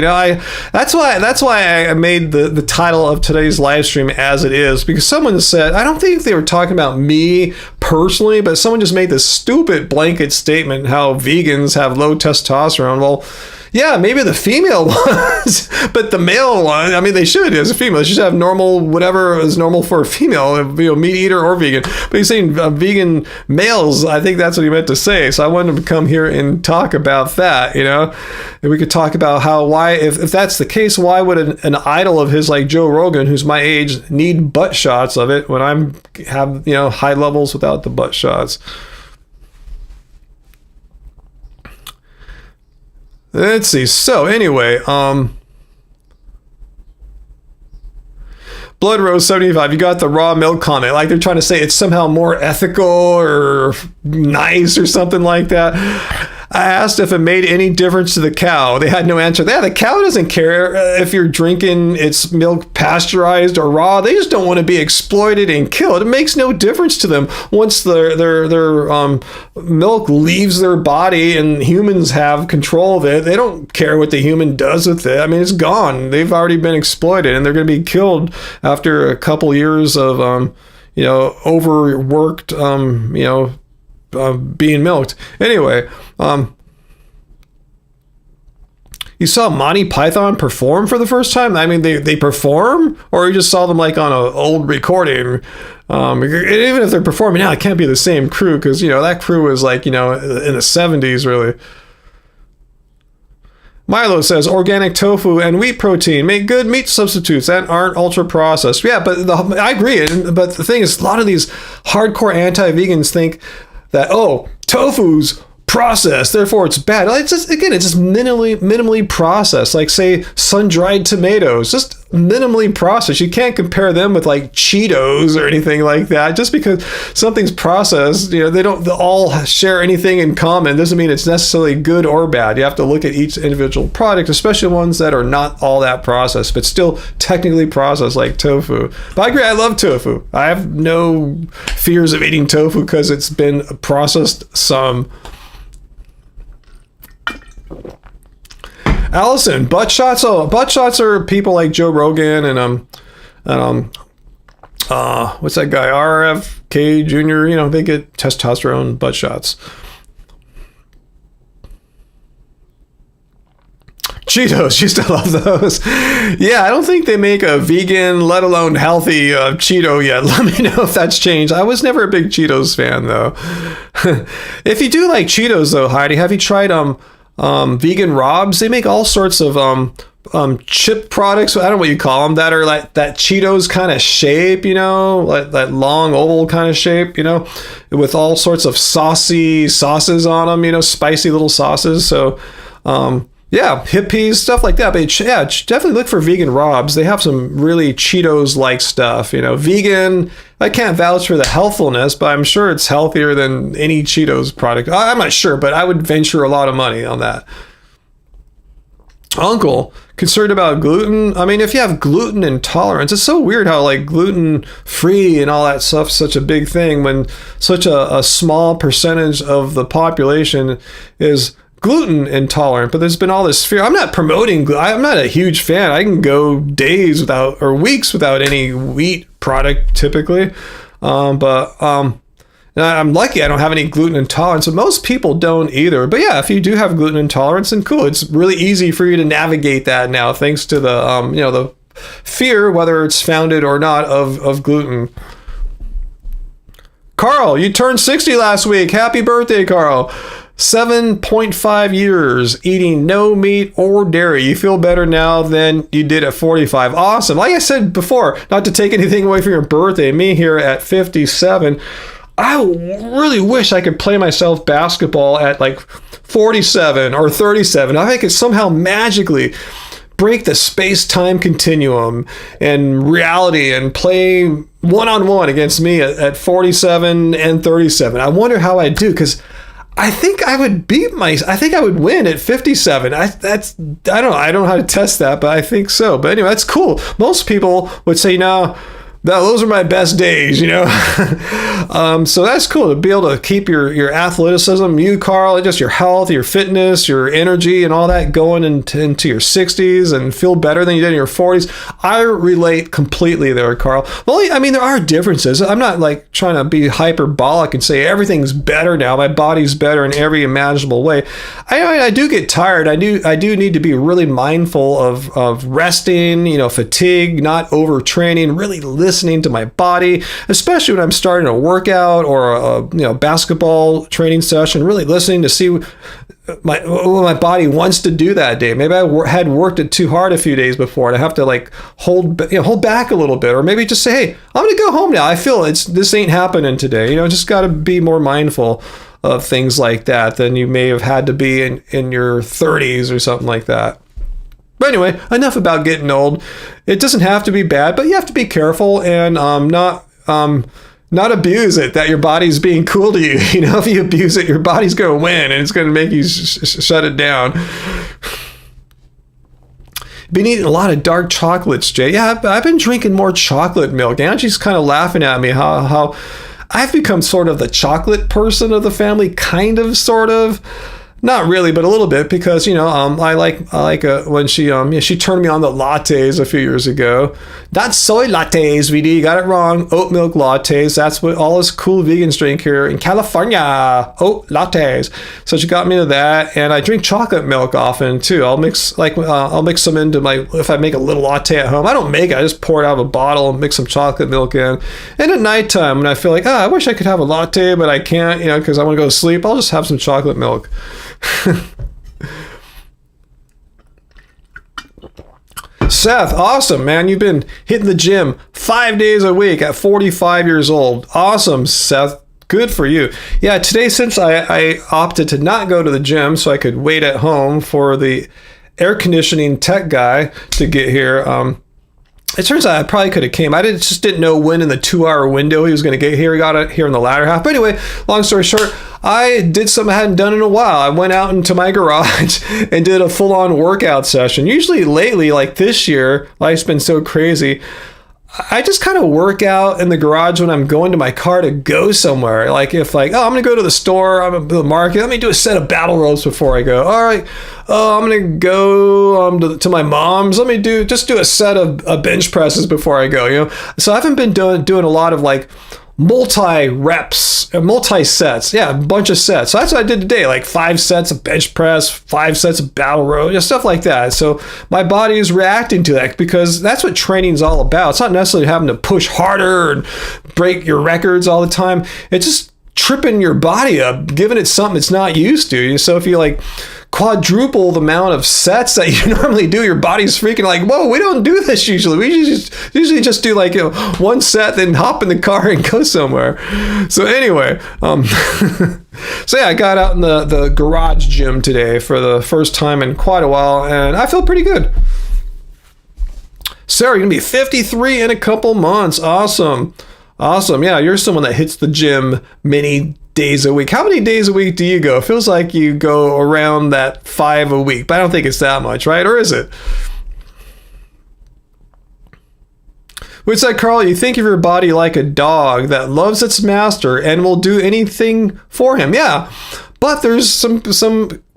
that's why I made the title of today's live stream as it is, because someone said, I don't think they were talking about me personally, but someone just made this stupid blanket statement how vegans have low testosterone. Well, yeah, maybe the female ones, but the male one, I mean, they should, as a female, they should have normal, whatever is normal for a female, meat eater or vegan. But he's saying vegan males, I think that's what he meant to say. So I wanted to come here and talk about that, And we could talk about why, if that's the case, why would an idol of his like Joe Rogan, who's my age, need butt shots of it when I'm have, high levels without the butt shots? Let's see. So anyway, Blood Rose 75, you got the raw milk comment. Like they're trying to say it's somehow more ethical or nice or something like that. I asked if it made any difference to the cow. They had no answer. Yeah, the cow doesn't care if you're drinking its milk pasteurized or raw. They just don't want to be exploited and killed. It makes no difference to them once their milk leaves their body and humans have control of it. They don't care what the human does with it. I mean, it's gone. They've already been exploited, and they're going to be killed after a couple years of overworked being milked. Anyway, you saw Monty Python perform for the first time? I mean, they perform, or you just saw them like on an old recording? Even if they're performing now, it can't be the same crew, because that crew was like in the 70s, really. Milo says organic tofu and wheat protein make good meat substitutes that aren't ultra processed. Yeah, but I agree. But the thing is, a lot of these hardcore anti-vegans think that, tofu's processed, therefore it's bad. It's just minimally processed. Like, say, sun-dried tomatoes, just minimally processed. You can't compare them with like Cheetos or anything like that. Just because something's processed, they don't all share anything in common doesn't mean it's necessarily good or bad. You have to look at each individual product, especially ones that are not all that processed, but still technically processed, like tofu. But I agree, I love tofu. I have no fears of eating tofu because it's been processed some. Allison, butt shots. Oh, butt shots are people like Joe Rogan and what's that guy? RFK Jr. They get testosterone butt shots. Cheetos, used to love those. Yeah, I don't think they make a vegan, let alone healthy Cheeto yet. Let me know if that's changed. I was never a big Cheetos fan, though. If you do like Cheetos, though, Heidi, have you tried vegan Robs? They make all sorts of chip products. I don't know what you call them, that are like that Cheetos kind of shape, like that long oval kind of shape, with all sorts of saucy sauces on them, spicy little sauces. So, yeah, hippies, stuff like that. But yeah, definitely look for vegan Robs. They have some really Cheetos-like stuff. Vegan, I can't vouch for the healthfulness, but I'm sure it's healthier than any Cheetos product. I'm not sure, but I would venture a lot of money on that. Uncle, concerned about gluten? I mean, if you have gluten intolerance, it's so weird how like gluten-free and all that stuff's such a big thing when such a small percentage of the population is gluten intolerant. But there's been all this fear. I'm not promoting gluten. I'm not a huge fan. I can go days without or weeks without any wheat product typically. But I'm lucky I don't have any gluten intolerance. But most people don't either. But yeah, if you do have gluten intolerance, then cool. It's really easy for you to navigate that now, thanks to the the fear, whether it's founded or not, of gluten. Carl, you turned 60 last week. Happy birthday, Carl. 7.5 years eating no meat or dairy. You feel better now than you did at 45. Awesome. Like I said before, not to take anything away from your birthday, me here at 57, I really wish I could play myself basketball at like 47 or 37. I could somehow magically break the space-time continuum and reality and play one-on-one against me at 47 and 37. I wonder how I'd do, because I think I would I think I would win at 57. I don't know. I don't know how to test that, but I think so. But anyway, that's cool. Most people would say, no, those are my best days, so that's cool to be able to keep your athleticism, you, Carl, just your health, your fitness, your energy, and all that going into your 60s and feel better than you did in your 40s. I relate completely there, Carl. Well, I mean, there are differences. I'm not like trying to be hyperbolic and say everything's better now. My body's better in every imaginable way. I do get tired. I do need to be really mindful of resting, fatigue, not overtraining, really listening to my body, especially when I'm starting a workout or a basketball training session, really listening to see what my body wants to do that day. Maybe I had worked it too hard a few days before and I have to like hold back a little bit, or maybe just say, hey, I'm going to go home now. I feel this ain't happening today. Just got to be more mindful of things like that than you may have had to be in your 30s or something like that. But anyway, enough about getting old. It doesn't have to be bad, but you have to be careful and not abuse it, that your body's being cool to you. If you abuse it, your body's going to win and it's going to make you shut it down. Been eating a lot of dark chocolates, Jay. Yeah, I've been drinking more chocolate milk. Angie's kind of laughing at me how I've become sort of the chocolate person of the family, kind of, sort of. Not really, but a little bit, because I like when she turned me on the lattes a few years ago. Not soy lattes, VD, you got it wrong. Oat milk lattes. That's what all us cool vegans drink here in California. Oat lattes. So she got me into that, and I drink chocolate milk often too. I'll mix some into if I make a little latte at home. I don't make it. I just pour it out of a bottle and mix some chocolate milk in. And at nighttime, when I feel like I wish I could have a latte, but I can't, because I want to go to sleep, I'll just have some chocolate milk. Seth, awesome, man. You've been hitting the gym 5 days a week at 45 years old. Awesome, Seth. Good for you. Yeah, today, since I opted to not go to the gym so I could wait at home for the air conditioning tech guy to get here, it turns out I probably could have came. I just didn't know when in the 2-hour window he was going to get here. He got it here in the latter half. But anyway, long story short, I did something I hadn't done in a while. I went out into my garage and did a full-on workout session. Usually lately, like this year, life's been so crazy, I just kind of work out in the garage when I'm going to my car to go somewhere. Like I'm going to go to the store, I'm going to the market, let me do a set of battle ropes before I go. All right, I'm going to go to my mom's. Let me do a set of bench presses before I go. So I haven't been doing a lot of like multi-reps, multi-sets. Yeah, a bunch of sets. So that's what I did today, like 5 sets of bench press, 5 sets of battle row, just stuff like that. So my body is reacting to that because that's what training is all about. It's not necessarily having to push harder and break your records all the time. It's just tripping your body up, giving it something it's not used to. So if you like quadruple the amount of sets that you normally do, your body's freaking like, whoa, we don't do this usually. We usually just do like, 1 set, then hop in the car and go somewhere. So anyway, so yeah, I got out in the garage gym today for the first time in quite a while, and I feel pretty good. Sarah, you're gonna be 53 in a couple months. Awesome. Yeah, you're someone that hits the gym many days a week. How many days a week do you go? It feels like you go around that 5 a week, but I don't think it's that much, right? Or is it? What's that, Carl? You think of your body like a dog that loves its master and will do anything for him. Yeah, but there's some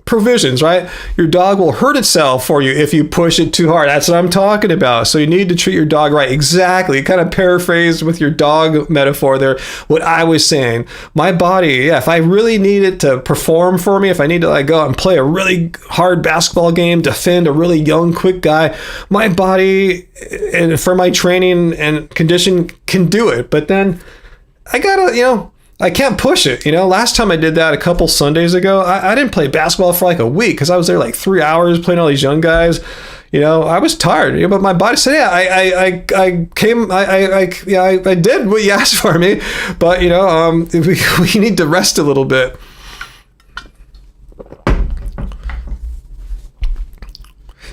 provisions, right? Your dog will hurt itself for you if you push it too hard. That's what I'm talking about. So you need to treat your dog right. Exactly. Kind of paraphrased with your dog metaphor there, what I was saying. My body, yeah, if I really need it to perform for me, if I need to like go out and play a really hard basketball game, defend a really young, quick guy, my body and for my training and condition can do it. But then I gotta, I can't push it. Last time I did that a couple Sundays ago, I didn't play basketball for like a week because I was there like 3 hours playing all these young guys. I was tired, but my body said, yeah, I did what you asked for me, but we need to rest a little bit.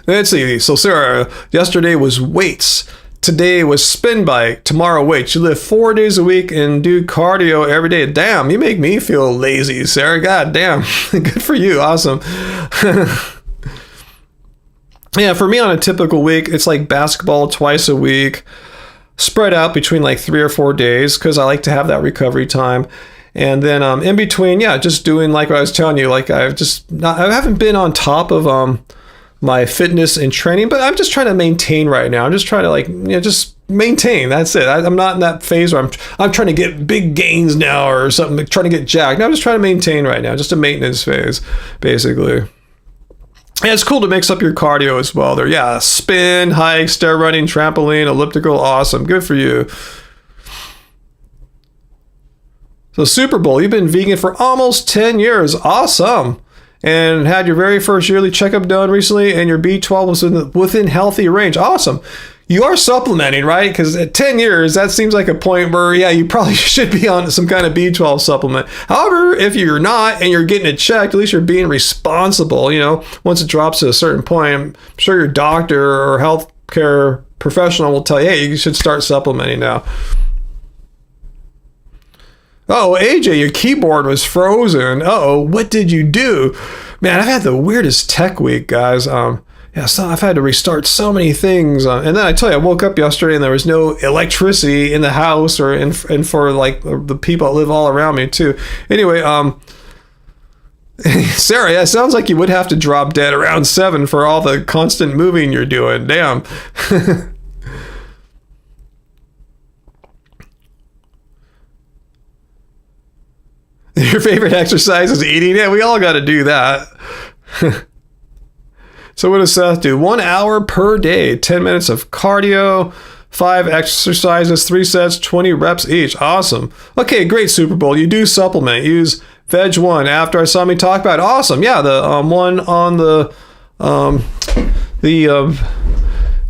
Let's see. So Sarah, yesterday was weights. Today was spin bike, tomorrow weights. You live 4 days a week and do cardio every day. Damn, you make me feel lazy, Sarah. God damn. Good for you. Awesome. Yeah, for me on a typical week, it's like basketball twice a week, spread out between like 3 or 4 days because I like to have that recovery time. And then in between, yeah, just doing like what I was telling you, like I haven't been on top of my fitness and training, but I'm just trying to maintain right now. I'm just trying to just maintain. That's it. I'm not in that phase where I'm trying to get big gains now or something, trying to get jacked. No, I'm just trying to maintain right now, just a maintenance phase, basically. And it's cool to mix up your cardio as well. There, yeah, spin, hike, stair running, trampoline, elliptical, awesome. Good for you. So Super Bowl, you've been vegan for almost 10 years. Awesome. And had your very first yearly checkup done recently, and your B12 was within healthy range. Awesome. You are supplementing, right? Because at 10 years, that seems like a point where, yeah, you probably should be on some kind of B12 supplement. However, if you're not and you're getting it checked, at least you're being responsible. Once it drops to a certain point, I'm sure your doctor or healthcare professional will tell you, hey, you should start supplementing now. Oh, AJ, your keyboard was frozen. Uh-oh, what did you do? Man, I've had the weirdest tech week, guys. So I've had to restart so many things. And then I tell you, I woke up yesterday and there was no electricity in the house and for like the people that live all around me too. Anyway, Sarah, yeah, it sounds like you would have to drop dead around 7 for all the constant moving you're doing. Damn. Your favorite exercise is eating? Yeah, we all got to do that. So what does Seth do? 1 hour per day, 10 minutes of cardio, 5 exercises, 3 sets, 20 reps each. Awesome. Okay, great, Super Bowl. You do supplement. Use Veg 1 after I saw me talk about it. Awesome. Yeah, the one on the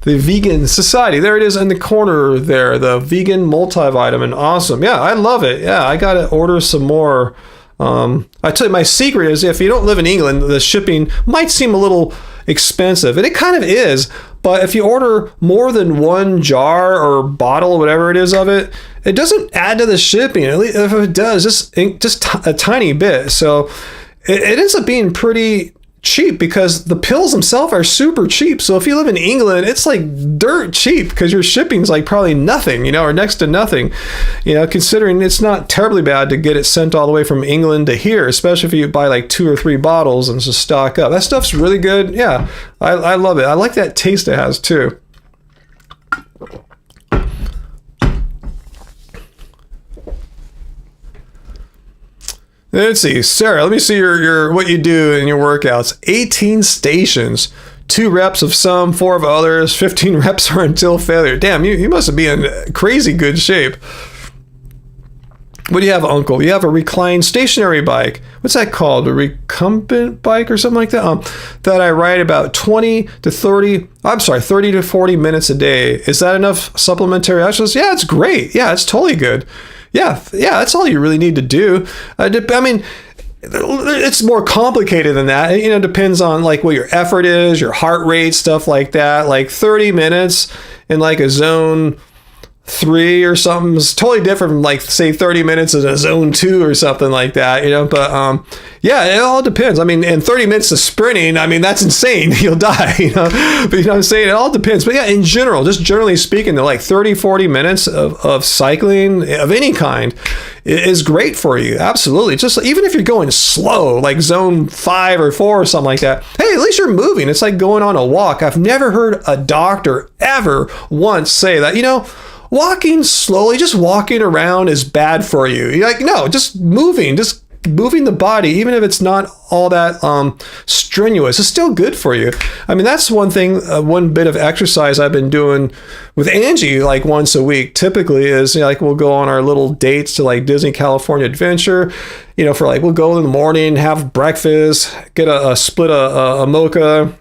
Vegan Society. There it is in the corner there, the vegan multivitamin. Awesome. Yeah, I love it. Yeah, I got to order some more. I tell you, my secret is if you don't live in England, the shipping might seem a little expensive, and it kind of is. But if you order more than 1 jar or bottle, whatever it is of it, it doesn't add to the shipping. At least if it does, just a tiny bit. So it ends up being pretty cheap because the pills themselves are super cheap. So if you live in England, it's like dirt cheap because your shipping's like probably nothing, or next to nothing, considering it's not terribly bad to get it sent all the way from England to here, especially if you buy like 2 or 3 bottles and just stock up. That stuff's really good. Yeah, I love it. I like that taste it has too. Let's see, Sarah, let me see your what you do in your workouts. 18 stations, 2 reps of some, 4 of others, 15 reps are until failure. Damn, you must be in crazy good shape. What do you have, Uncle? You have a reclined stationary bike. What's that called? A recumbent bike or something like that? That I ride about 30 to 40 minutes a day. Is that enough supplementary exercise? Yeah, it's great. Yeah, it's totally good. Yeah, that's all you really need to do. I mean, it's more complicated than that. It, depends on like what your effort is, your heart rate, stuff like that. Like 30 minutes in like a zone 3 or something is totally different from like say 30 minutes in a zone 2 or something like that, but yeah, it all depends. I mean, and 30 minutes of sprinting, I mean, that's insane. You'll die, but what I'm saying? It all depends. But yeah, in general, just generally speaking, they're like 30-40 minutes of cycling of any kind is great for you. Absolutely. Just even if you're going slow, like zone 5 or 4 or something like that, hey, at least you're moving. It's like going on a walk. I've never heard a doctor ever once say that, walking slowly, just walking around is bad for you. You're like, no, just moving the body, even if it's not all that strenuous, it's still good for you. I mean, that's one thing, one bit of exercise I've been doing with Angie like once a week typically is, like we'll go on our little dates to like Disney California Adventure, for like, we'll go in the morning, have breakfast, get a split a mocha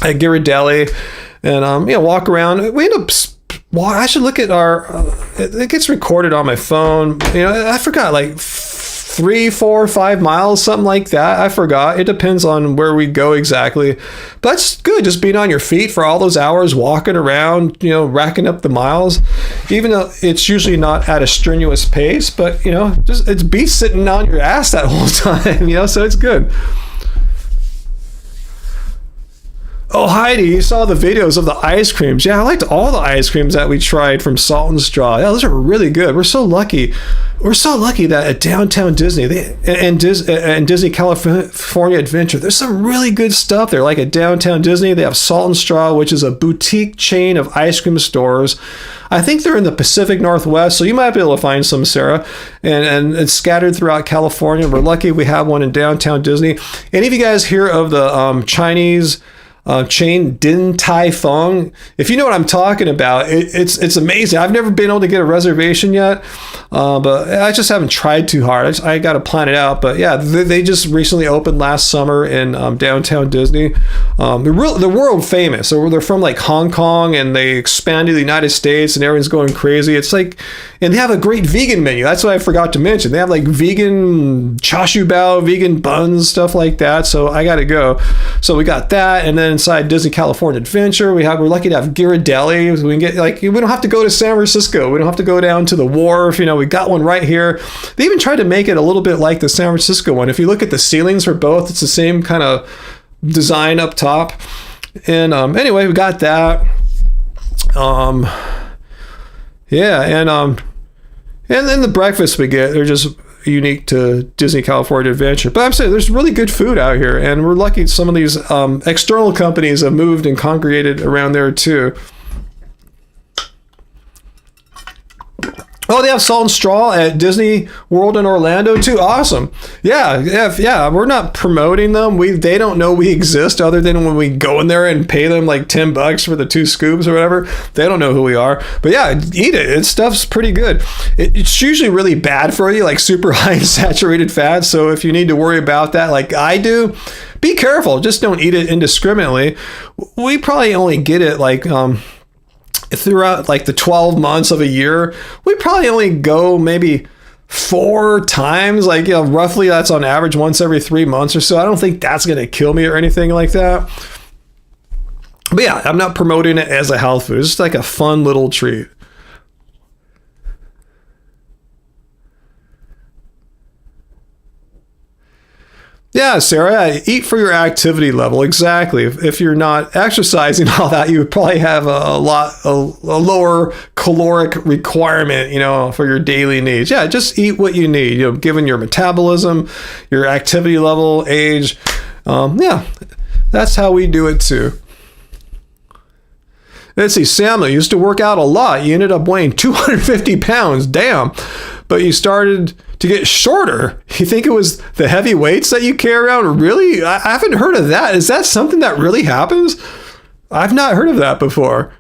at Ghirardelli, and walk around. We end up I should look at it gets recorded on my phone. I forgot, like 3, 4, 5 miles, something like that. I forgot. It depends on where we go exactly. But that's good. Just being on your feet for all those hours, walking around, racking up the miles, even though it's usually not at a strenuous pace, but, just it's beats sitting on your ass that whole time, so it's good. Oh, Heidi, you saw the videos of the ice creams. Yeah, I liked all the ice creams that we tried from Salt and Straw. Yeah, those are really good. We're so lucky. We're so lucky that at Downtown Disney and Disney California Adventure, there's some really good stuff there. Like at Downtown Disney, they have Salt and Straw, which is a boutique chain of ice cream stores. I think they're in the Pacific Northwest, so you might be able to find some, Sarah. And it's scattered throughout California. We're lucky we have one in Downtown Disney. Any of you guys hear of the Chinese chain Din Tai Fung? If you know what I'm talking about, it's amazing. I've never been able to get a reservation yet, but I just haven't tried too hard. I got to plan it out. But yeah, they just recently opened last summer in Downtown Disney. They're world famous. So they're from like Hong Kong, and they expanded to the United States, and everyone's going crazy. It's like, and they have a great vegan menu. That's what I forgot to mention. They have like vegan chashu bao, vegan buns, stuff like that. So I got to go. So we got that, and then inside Disney California Adventure, we're lucky to have Ghirardelli. So we can get we don't have to go to San Francisco. We don't have to go down to the wharf. We got one right here. They even tried to make it a little bit like the San Francisco one. If you look at the ceilings for both, it's the same kind of design up top. And anyway, we got that. And then the breakfasts we get, they're just unique to Disney California Adventure. But I'm saying there's really good food out here, and we're lucky some of these external companies have moved and congregated around there too. Oh, they have Salt and Straw at Disney World in Orlando too. Awesome. Yeah. We're not promoting them. They don't know we exist other than when we go in there and pay them like $10 for the 2 scoops or whatever. They don't know who we are. But yeah, eat it. It stuff's pretty good. It's usually really bad for you, like super high in saturated fat. So if you need to worry about that, like I do, be careful. Just don't eat it indiscriminately. We probably only get it like throughout like the 12 months of a year. We probably only go maybe 4 times, like roughly that's on average once every 3 months or so. I don't think that's going to kill me or anything like that. But yeah, I'm not promoting it as a health food. It's just like a fun little treat. Yeah, Sarah, eat for your activity level. Exactly. If you're not exercising all that, you would probably have a lower caloric requirement, for your daily needs. Yeah, just eat what you need, given your metabolism, your activity level, age. Yeah, that's how we do it too. Let's see, Samuel used to work out a lot. You ended up weighing 250 pounds. Damn. but you started to get shorter. You think it was the heavy weights that you carry around? Really? I haven't heard of that. Is that something that really happens? I've not heard of that before.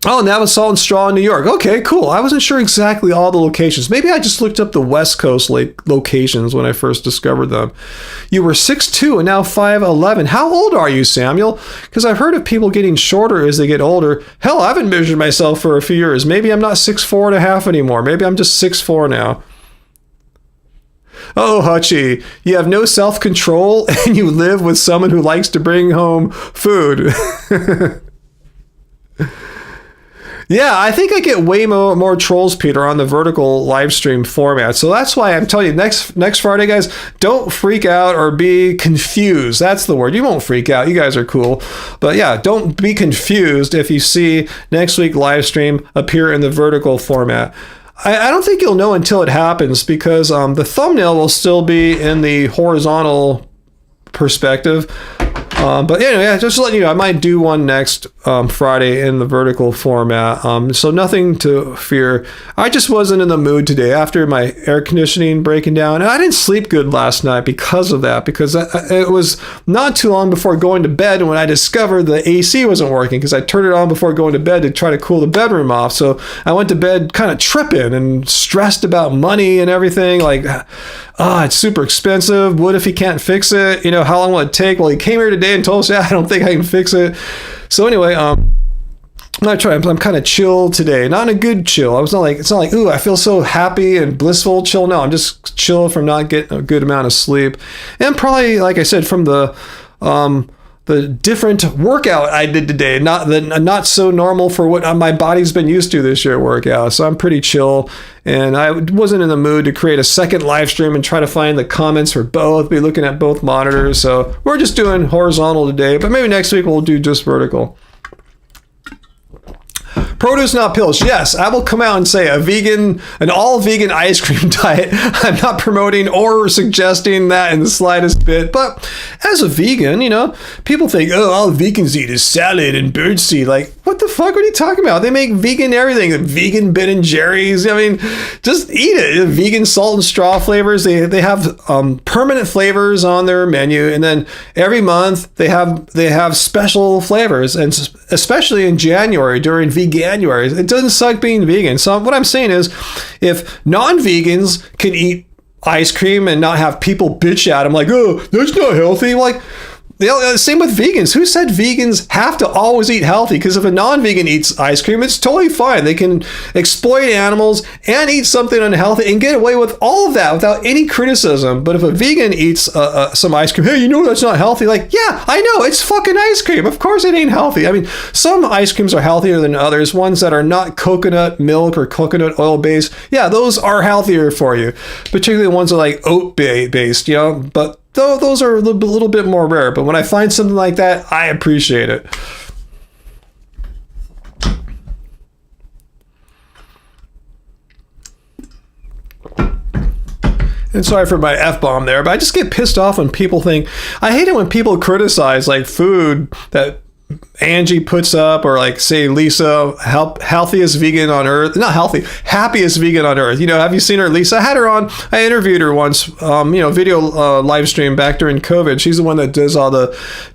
Oh, and that was Salt and Straw in New York. Okay, cool. I wasn't sure exactly all the locations. Maybe I just looked up the West Coast locations when I first discovered them. You were 6'2" and now 5'11". How old are you, Samuel? Because I've heard of people getting shorter as they get older. Hell, I haven't measured myself for a few years. Maybe I'm not 6'4" and a half anymore. Maybe I'm just 6'4" now. Oh, Hutchie, you have no self-control and you live with someone who likes to bring home food. Yeah, I think I get way more trolls, Peter, on the vertical live stream format. So that's why I'm telling you, next Friday, guys, don't freak out or be confused. That's the word. You won't freak out. You guys are cool. But yeah, don't be confused if you see next week live stream appear in the vertical format. I don't think you'll know until it happens because the thumbnail will still be in the horizontal perspective. But anyway, yeah, just to let you know, I might do one next Friday in the vertical format. So nothing to fear. I just wasn't in the mood today after my air conditioning breaking down. And I didn't sleep good last night because of that, because it was not too long before going to bed when I discovered the AC wasn't working because I turned it on before going to bed to try to cool the bedroom off. So I went to bed kind of tripping and stressed about money and everything. Like, it's super expensive. What if he can't fix it? You know, how long will it take? Well, he came here today and told us, I don't think I can fix it. So anyway, I'm kind of chill today. Not in a good chill. It's not like, ooh, I feel so happy and blissful chill. No, I'm just chill from not getting a good amount of sleep. And probably, like I said, from the different workout I did today, not so normal for what my body's been used to this year workout. So I'm pretty chill, and I wasn't in the mood to create a second live stream and try to find the comments for both, be looking at both monitors. So we're just doing horizontal today, but maybe next week we'll do just vertical. Produce, not pills. Yes, I will come out and say an all-vegan ice cream diet. I'm not promoting or suggesting that in the slightest bit. But as a vegan, you know, people think, oh, all vegans eat is salad and birdseed. Like, what the fuck are you talking about? They make vegan everything. Vegan Ben & Jerry's. I mean, just eat it. Vegan salt and straw flavors. They have permanent flavors on their menu. And then every month they have special flavors. And especially in January during Veganuary. It doesn't suck being vegan. So what I'm saying is, if non-vegans can eat ice cream and not have people bitch at them like, oh, that's not healthy. Like, same with vegans. Who said vegans have to always eat healthy? Because if a non-vegan eats ice cream, it's totally fine. They can exploit animals and eat something unhealthy and get away with all of that without any criticism. But if a vegan eats some ice cream, hey, you know that's not healthy. Like, yeah, I know, it's fucking ice cream. Of course it ain't healthy. I mean, some ice creams are healthier than others. Ones that are not coconut milk or coconut oil based, yeah, those are healthier for you. Particularly ones that are like oat based, you know. But though those are a little bit more rare, but when I find something like that, I appreciate it. And sorry for my F-bomb there, but I just get pissed off when people think, I hate it when people criticize like food that Angie puts up, or like say Lisa, healthiest vegan on earth, not healthy, happiest vegan on earth. You know, have you seen her, Lisa? I had her on, I interviewed her once, video live stream back during COVID. She's the one that does all the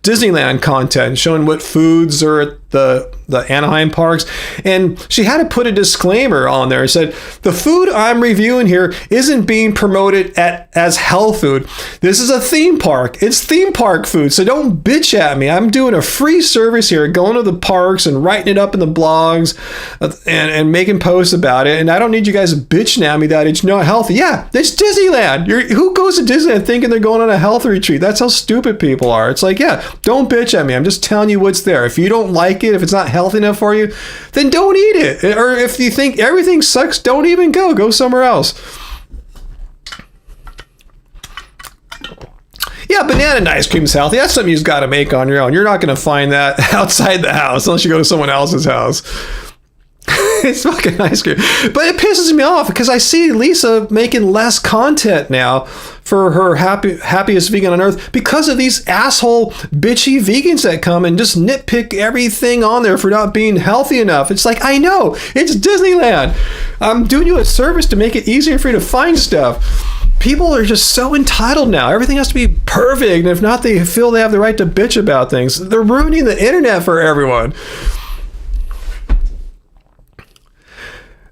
Disneyland content, showing what foods are at the Anaheim parks. And she had to put a disclaimer on there. It said, the food I'm reviewing here isn't being promoted as health food. This is a theme park. It's theme park food. So don't bitch at me. I'm doing a free service here, going to the parks and writing it up in the blogs and making posts about it. And I don't need you guys bitching at me that it's not healthy. Yeah, it's Disneyland. Who goes to Disneyland thinking they're going on a health retreat? That's how stupid people are. It's like, yeah, don't bitch at me. I'm just telling you what's there. If you don't like it, if it's not healthy enough for you, then don't eat it. Or if you think everything sucks, don't even go somewhere else. Yeah, banana and ice cream is healthy. That's something you've got to make on your own. You're not going to find that outside the house unless you go to someone else's house. It's fucking ice cream. But it pisses me off because I see Lisa making less content now for her happiest vegan on earth because of these asshole bitchy vegans that come and just nitpick everything on there for not being healthy enough. It's like, I know, it's Disneyland. I'm doing you a service to make it easier for you to find stuff. People are just so entitled now. Everything has to be perfect. And if not, they feel they have the right to bitch about things. They're ruining the internet for everyone.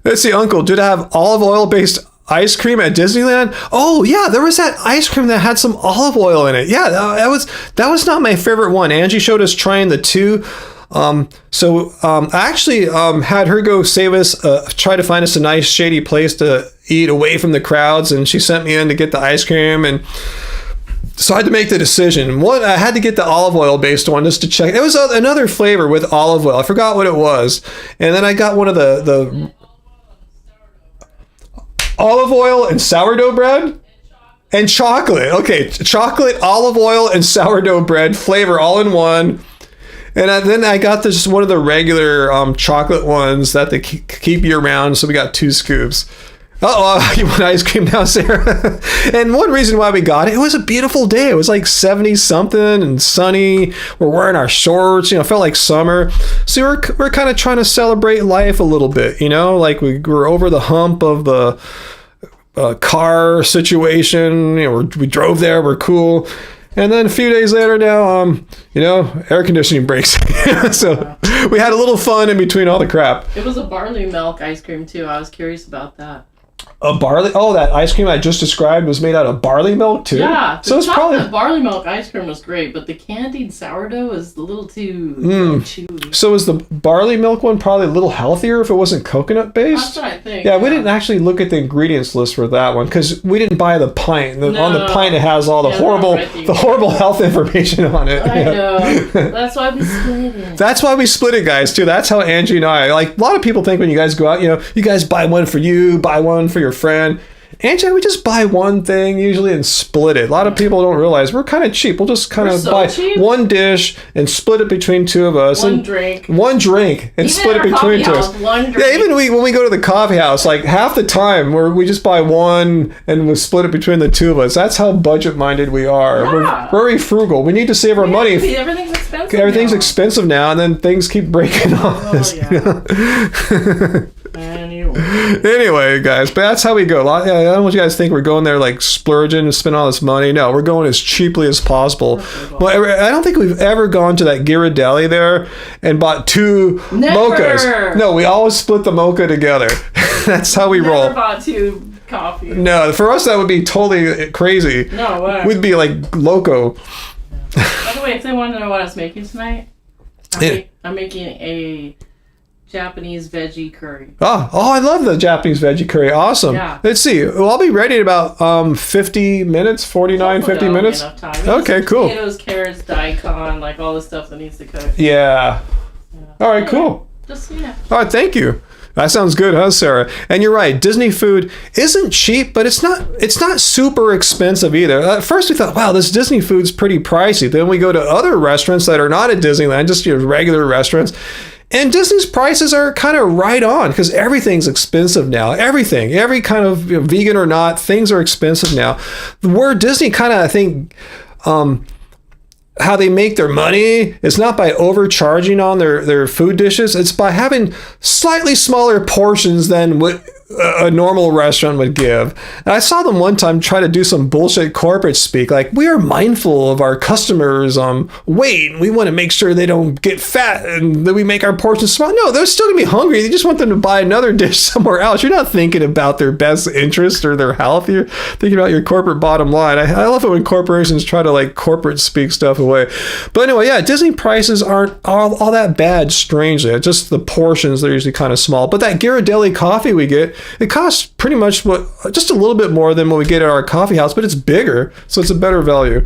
Let's see, Uncle, did I have olive oil based ice cream at Disneyland? Oh yeah, there was that ice cream that had some olive oil in it. Yeah, that was not my favorite one. Angie showed us trying the two. I actually had her go save us, try to find us a nice shady place to eat away from the crowds, and she sent me in to get the ice cream, and so I had to make the decision. One, I had to get the olive oil based one just to check. It was another flavor with olive oil. I forgot what it was, and then I got one of the olive oil and sourdough bread and chocolate. Okay, chocolate, olive oil, and sourdough bread flavor all in one. And then I got this one of the regular chocolate ones that they keep year round. So we got 2 scoops. You want ice cream now, Sarah? And one reason why we got it was a beautiful day. It was like 70 something and sunny. We're wearing our shorts, it felt like summer. So we're kind of trying to celebrate life a little bit, like we're over the hump of the car situation. We drove there, we're cool. And then a few days later now, air conditioning breaks. So we had a little fun in between all the crap. It was a barley milk ice cream too. I was curious about that. A barley? Oh, that ice cream I just described was made out of barley milk too? Yeah. So it's probably the barley milk ice cream was great, but the candied sourdough is a little too chewy. So is the barley milk one probably a little healthier if it wasn't coconut based? That's what I think. Yeah, we didn't actually look at the ingredients list for that one because we didn't buy the pint. On the pint it has all the horrible health information on it. I know. That's why we split it. That's why we split it, guys, too. That's how Angie and I, a lot of people think when you guys go out, you guys buy one for you, buy one for your friend. Angie, we just buy one thing usually and split it. A lot of people don't realize we're kind of cheap. We'll just kind of buy one dish and split it between 2 of us. One drink and even split it between 2 of us. Yeah, even when we go to the coffee house, half the time we just buy one and we split it between the 2 of us. That's how budget minded we are. Yeah. We're very frugal. We need to save our money. Everything's expensive. Everything's expensive now, and then things keep breaking on us. Yeah. Anyway, guys, but that's how we go. I don't want you guys to think we're going there splurging and spending all this money. No, we're going as cheaply as possible. Well, I don't think we've ever gone to that Ghirardelli there and bought 2 mochas. No, we always split the mocha together. That's how we roll. Never bought 2 coffees. No, for us that would be totally crazy. No way. We'd be like loco. By the way, if they want to know what I was making tonight, I'm making a Japanese veggie curry. Oh, I love the Japanese veggie curry. Awesome. Yeah. Let's see. Well, I'll be ready in about 50 minutes, 50 minutes. Enough time. Okay, cool. Potatoes, carrots, daikon, all the stuff that needs to cook. Yeah. All right, cool. Just, All right, thank you. That sounds good, huh, Sarah? And you're right. Disney food isn't cheap, but it's not super expensive either. At first we thought, wow, this Disney food's pretty pricey. Then we go to other restaurants that are not at Disneyland, just regular restaurants. And Disney's prices are kind of right on because everything's expensive now. Everything, every kind of vegan or not, things are expensive now. Where Disney kind of, I think, how they make their money is not by overcharging on their food dishes. It's by having slightly smaller portions than what a normal restaurant would give. And I saw them one time try to do some bullshit corporate speak, we are mindful of our customers' weight. We want to make sure they don't get fat and that we make our portions small. No, they're still gonna be hungry. You just want them to buy another dish somewhere else. You're not thinking about their best interest or their health. You're thinking about your corporate bottom line. I love it when corporations try to corporate speak stuff away. But anyway, yeah, Disney prices aren't all that bad, strangely. Just the portions, they're usually kind of small. But that Ghirardelli coffee we get, it costs pretty much just a little bit more than what we get at our coffee house, but it's bigger, so it's a better value.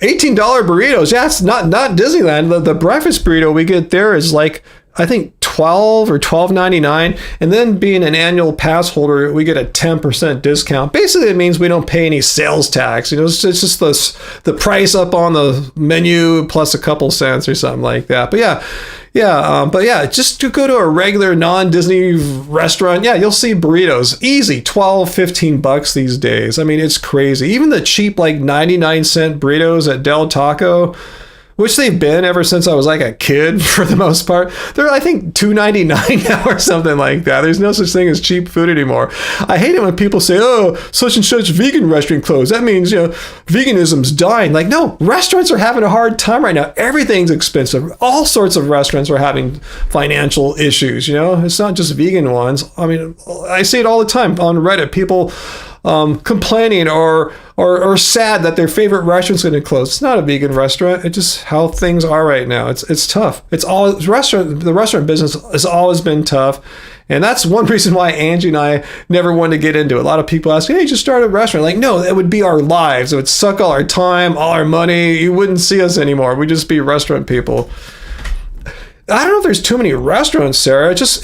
$18 burritos. Yeah, it's not Disneyland. The breakfast burrito we get there is I think $12 or $12.99, and then being an annual pass holder, we get a 10% discount. Basically, it means we don't pay any sales tax. It's just the price up on the menu plus a couple cents or something like that. But yeah, But yeah, just to go to a regular non-Disney restaurant, yeah, you'll see burritos easy, $12-15 these days. I mean, it's crazy. Even the cheap like 99-cent burritos at Del Taco, which they've been ever since I was like a kid for the most part. They're, I think, $2.99 now or something like that. There's no such thing as cheap food anymore. I hate it when people say, oh, such and such vegan restaurant closed. That means, veganism's dying. Like, no, restaurants are having a hard time right now. Everything's expensive. All sorts of restaurants are having financial issues, It's not just vegan ones. I mean, I see it all the time on Reddit. People complaining or sad that their favorite restaurant's going to close. It's not a vegan restaurant. It's just how things are right now. It's tough. The restaurant business has always been tough. And that's one reason why Angie and I never wanted to get into it. A lot of people ask, hey, just start a restaurant. Like, no, that would be our lives. It would suck all our time, all our money. You wouldn't see us anymore. We'd just be restaurant people. I don't know if there's too many restaurants, Sarah. It's just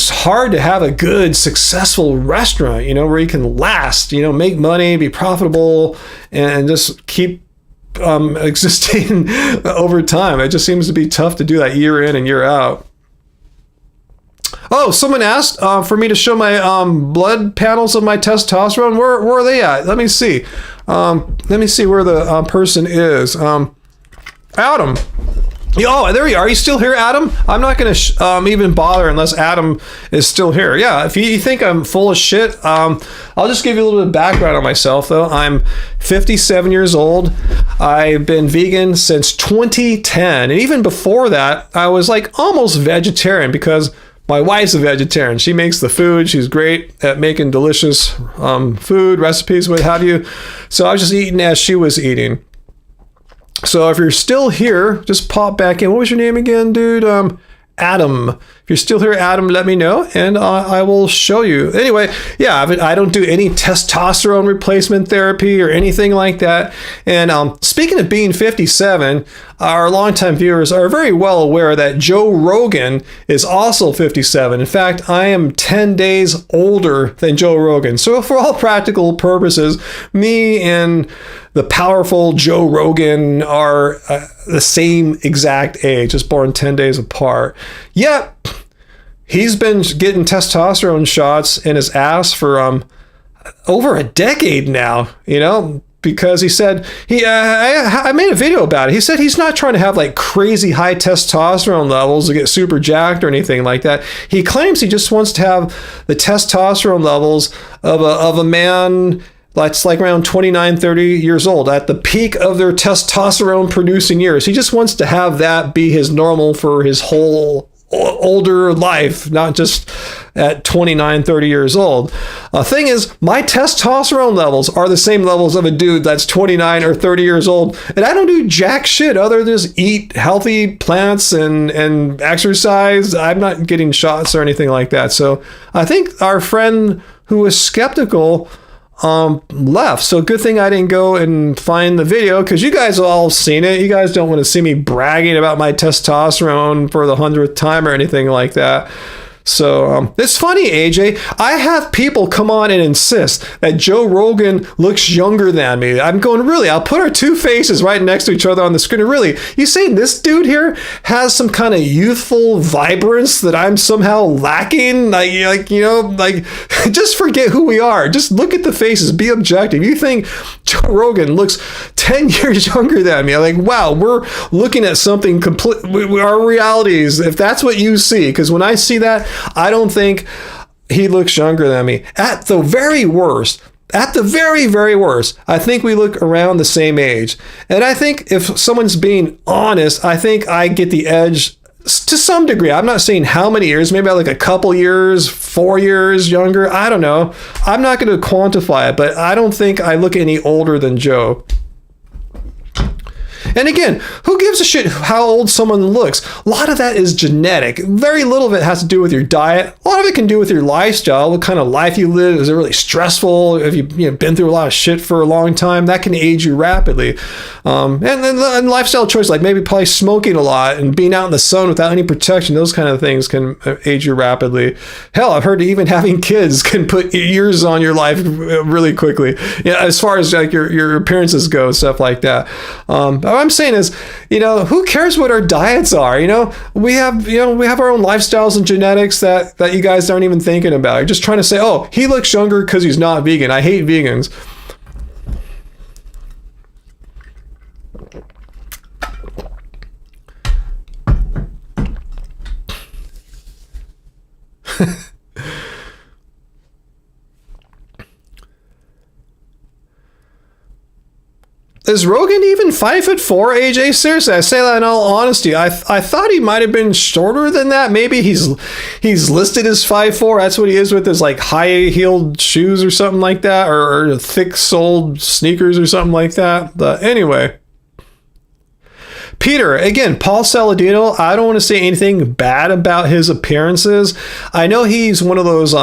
hard to have a good, successful restaurant, where you can last, make money, be profitable, and just keep existing over time. It just seems to be tough to do that year in and year out. Oh, someone asked for me to show my blood panels of my testosterone. Where are they at? Let me see. Let me see where the person is. Adam. Oh, there you are. Are you still here, Adam? I'm not going to even bother unless Adam is still here. Yeah, if you think I'm full of shit, I'll just give you a little bit of background on myself, though. I'm 57 years old. I've been vegan since 2010. And even before that, I was like almost vegetarian because my wife's a vegetarian. She makes the food. She's great at making delicious food, recipes, what have you. So I was just eating as she was eating. So if you're still here, just pop back in. What was your name again, dude? Adam. If you're still here, Adam, let me know, and I will show you. Anyway, yeah, I don't do any testosterone replacement therapy or anything like that. And speaking of being 57, our longtime viewers are very well aware that Joe Rogan is also 57. In fact, I am 10 days older than Joe Rogan. So for all practical purposes, me and the powerful Joe Rogan are the same exact age, just born 10 days apart. Yet, he's been getting testosterone shots in his ass for over a decade now, because he said, I made a video about it. He said he's not trying to have like crazy high testosterone levels to get super jacked or anything like that. He claims he just wants to have the testosterone levels of a man that's like around 29, 30 years old, at the peak of their testosterone producing years. He just wants to have that be his normal for his whole older life, not just at 29, 30 years old. Thing is, my testosterone levels are the same levels of a dude that's 29 or 30 years old, and I don't do jack shit other than just eat healthy plants and exercise. I'm not getting shots or anything like that. So I think our friend who was skeptical left. So good thing I didn't go and find the video, because you guys have all seen it. You guys don't want to see me bragging about my testosterone for the 100th time or anything like that. So it's funny, AJ. I have people come on and insist that Joe Rogan looks younger than me. I'm going, really? I'll put our two faces right next to each other on the screen. Really? You saying this dude here has some kind of youthful vibrance that I'm somehow lacking? Like just forget who we are. Just look at the faces. Be objective. You think Joe Rogan looks 10 years younger than me? I'm like, wow, we're looking at something complete. Our realities, if that's what you see, because when I see that, I don't think he looks younger than me. At the very worst, I think we look around the same age. And I think if someone's being honest, I think I get the edge to some degree. I'm not saying how many years, maybe like a couple years, 4 years younger. I don't know. I'm not going to quantify it, but I don't think I look any older than Joe. And again, who gives a shit how old someone looks? A lot of that is genetic. Very little of it has to do with your diet. A lot of it can do with your lifestyle, what kind of life you live. Is it really stressful? Have you been through a lot of shit for a long time? That can age you rapidly. And lifestyle choices, like maybe probably smoking a lot and being out in the sun without any protection, those kind of things can age you rapidly. Hell, I've heard even having kids can put years on your life really quickly. As far as like your appearances go, stuff like that. I'm saying is, who cares what our diets are? We have our own lifestyles and genetics that you guys aren't even thinking about. You're just trying to say, oh, he looks younger because he's not vegan. I hate vegans. Is Rogan even 5'4", AJ? Seriously, I say that in all honesty. I thought he might have been shorter than that. Maybe he's listed as 5'4". That's what he is with his like high-heeled shoes or something like that, or thick-soled sneakers or something like that. But anyway. Peter, again, Paul Saladino, I don't want to say anything bad about his appearances. I know he's one of those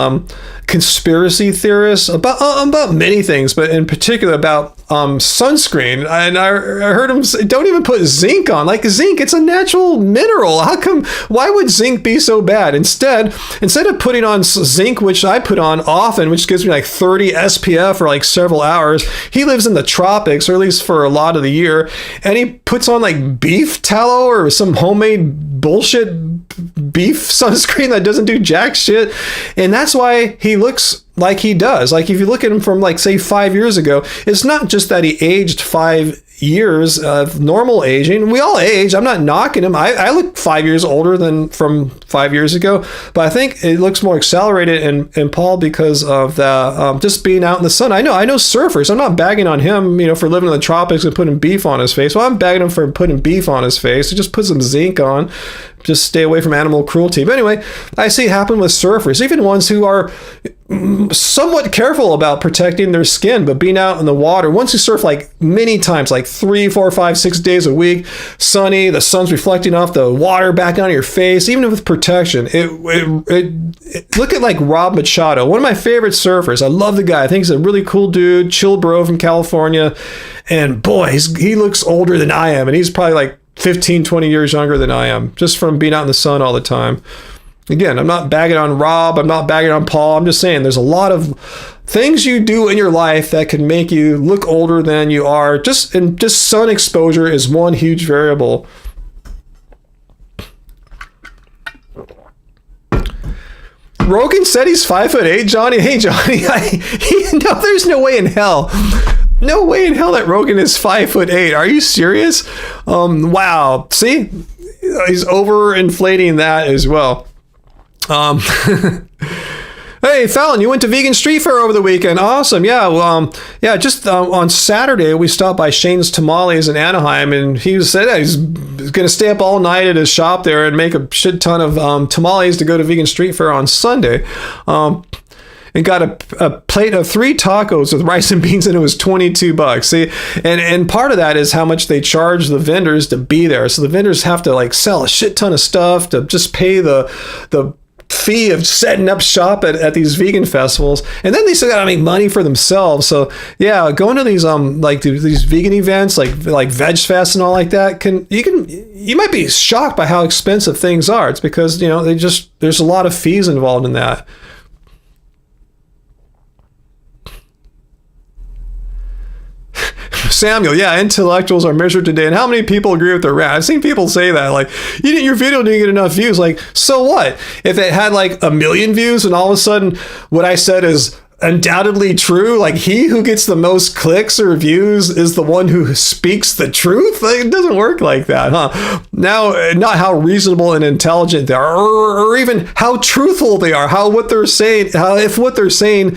conspiracy theorists about many things, but in particular about sunscreen. And I heard him say, don't even put zinc on. Like zinc, it's a natural mineral. Why would zinc be so bad? Instead of putting on zinc, which I put on often, which gives me like 30 SPF for like several hours, he lives in the tropics, or at least for a lot of the year, and he puts on like beef tallow or some homemade bullshit beef sunscreen that doesn't do jack shit. And that's why he looks like he does. Like if you look at him from like say 5 years ago, it's not just that he aged 5 years of normal aging. We all age. I'm not knocking him. I look 5 years older than from 5 years ago, but I think it looks more accelerated in Paul because of the just being out in the sun. I know surfers. I'm not bagging on him, for living in the tropics and putting beef on his face. Well, I'm bagging him for putting beef on his face. So just put some zinc on. Just stay away from animal cruelty. But anyway, I see it happen with surfers, even ones who are somewhat careful about protecting their skin, but being out in the water, once you surf like many times, like 3, 4, 5, 6 days a week, sunny, the sun's reflecting off the water back onto your face, even with protection. Look at like Rob Machado, one of my favorite surfers. I love the guy. I think he's a really cool dude, chill bro from California. And boy, he looks older than I am. And he's probably like 15, 20 years younger than I am, just from being out in the sun all the time. Again, I'm not bagging on Rob. I'm not bagging on Paul. I'm just saying there's a lot of things you do in your life that can make you look older than you are. Just sun exposure is one huge variable. Rogan said he's 5'8", Johnny. Hey, Johnny. No, there's no way in hell. No way in hell that Rogan is 5'8". Are you serious? Wow. See, he's overinflating that as well. Hey, Fallon, you went to Vegan Street Fair over the weekend. Awesome. Yeah. Well, just on Saturday, we stopped by Shane's Tamales in Anaheim, and he said he's going to stay up all night at his shop there and make a shit ton of tamales to go to Vegan Street Fair on Sunday. And got a plate of 3 tacos with rice and beans, and it was $22. See, and part of that is how much they charge the vendors to be there. So the vendors have to like sell a shit ton of stuff to just pay the fee of setting up shop at these vegan festivals, and then they still gotta make money for themselves. So yeah, going to these these vegan events like Veg Fest and all like that, you might be shocked by how expensive things are. It's because there's a lot of fees involved in that. Samuel, yeah, intellectuals are measured today. And how many people agree with their rant? I've seen people say that, like, your video didn't get enough views. Like, so what? If it had like 1 million views and all of a sudden what I said is undoubtedly true, like he who gets the most clicks or views is the one who speaks the truth? Like, it doesn't work like that, huh? Now, not how reasonable and intelligent they are, or even how truthful they are, if what they're saying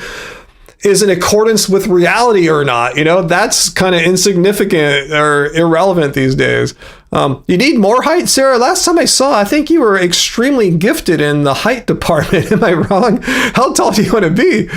is in accordance with reality or not. That's kind of insignificant or irrelevant these days. You need more height, Sarah? Last time I saw, I think you were extremely gifted in the height department. Am I wrong? How tall do you want to be?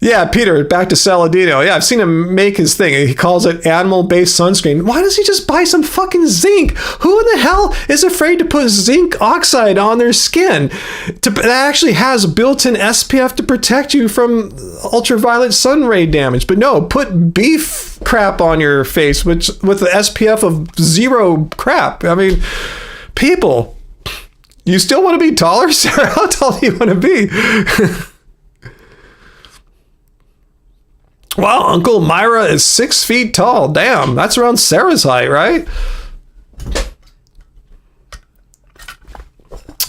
Yeah, Peter, back to Saladino. Yeah, I've seen him make his thing. He calls it animal-based sunscreen. Why does he just buy some fucking zinc? Who in the hell is afraid to put zinc oxide on their skin? That actually has built-in SPF to protect you from ultraviolet sun ray damage. But no, put beef crap on your face with the SPF of 0 crap. I mean, people, you still want to be taller, Sarah? How tall do you want to be? Wow, Uncle Myra is 6 feet tall. Damn, that's around Sarah's height, right?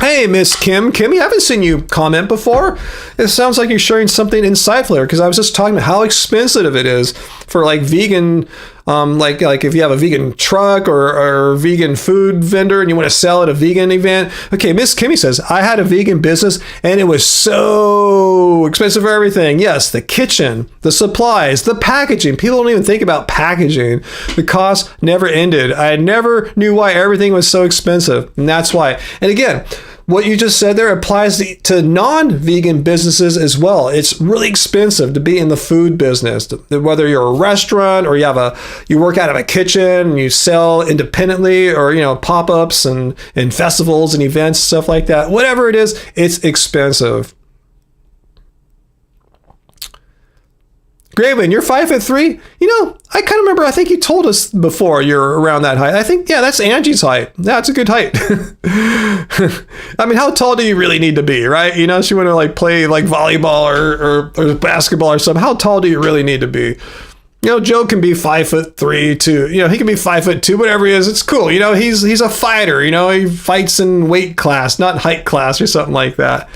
Hey, Miss Kim. Kimmy, I haven't seen you comment before. It sounds like you're sharing something insightful here, because I was just talking about how expensive it is for like vegan, like if you have a vegan truck or a vegan food vendor and you want to sell at a vegan event. Okay, Miss Kimmy says, I had a vegan business and it was so expensive for everything. Yes, the kitchen, the supplies, the packaging. People don't even think about packaging. The cost never ended. I never knew why everything was so expensive. And that's why. And again, what you just said there applies to non-vegan businesses as well. It's really expensive to be in the food business, whether you're a restaurant or you work out of a kitchen and you sell independently, or pop-ups and festivals and events, stuff like that. Whatever it is, it's expensive. Graven, you're 5'3". I kind of remember, I think you told us before you're around that height. I think, yeah, that's Angie's height. That's a good height. I mean, how tall do you really need to be, right? She want to like play like volleyball or basketball or something. How tall do you really need to be? Joe can be 5'3" too. He can be 5'2", whatever he is. It's cool. He's a fighter. He fights in weight class, not height class or something like that.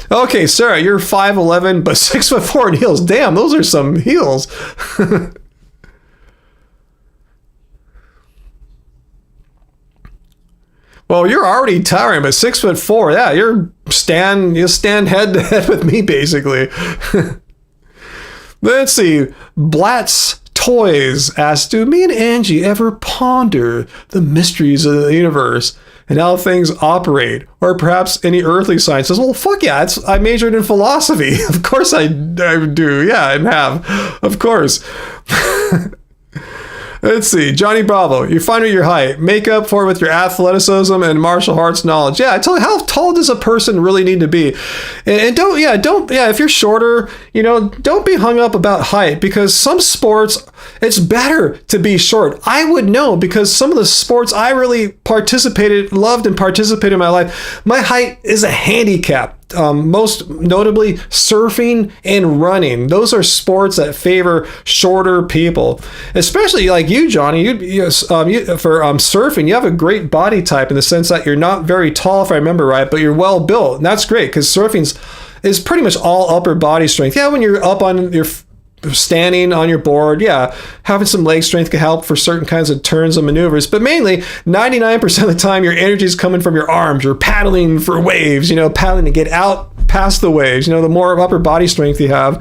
Okay, Sarah, you're 5'11", but 6'4" in heels. Damn, those are some heels. Well, you're already towering, but 6'4", yeah, you stand head to head with me, basically. Let's see. Blatz Toys asks, do me and Angie ever ponder the mysteries of the universe and how things operate, or perhaps any earthly sciences? Well, fuck yeah, I majored in philosophy. Of course I do, yeah, and have, of course. Let's see, Johnny Bravo, you find your height, make up for it with your athleticism and martial arts knowledge. Yeah, I tell you, how tall does a person really need to be? And if you're shorter, don't be hung up about height, because some sports, it's better to be short. I would know, because some of the sports I really loved and participated in my life, my height is a handicap. Most notably surfing and running. Those are sports that favor shorter people, especially like you, Johnny. For surfing, you have a great body type in the sense that you're not very tall, if I remember right, but you're well built, and that's great, because surfing is pretty much all upper body strength. Yeah, when you're up on your standing on your board, yeah, having some leg strength can help for certain kinds of turns and maneuvers, but mainly 99% of the time your energy is coming from your arms. You're paddling for waves, paddling to get out past the waves. The more upper body strength you have,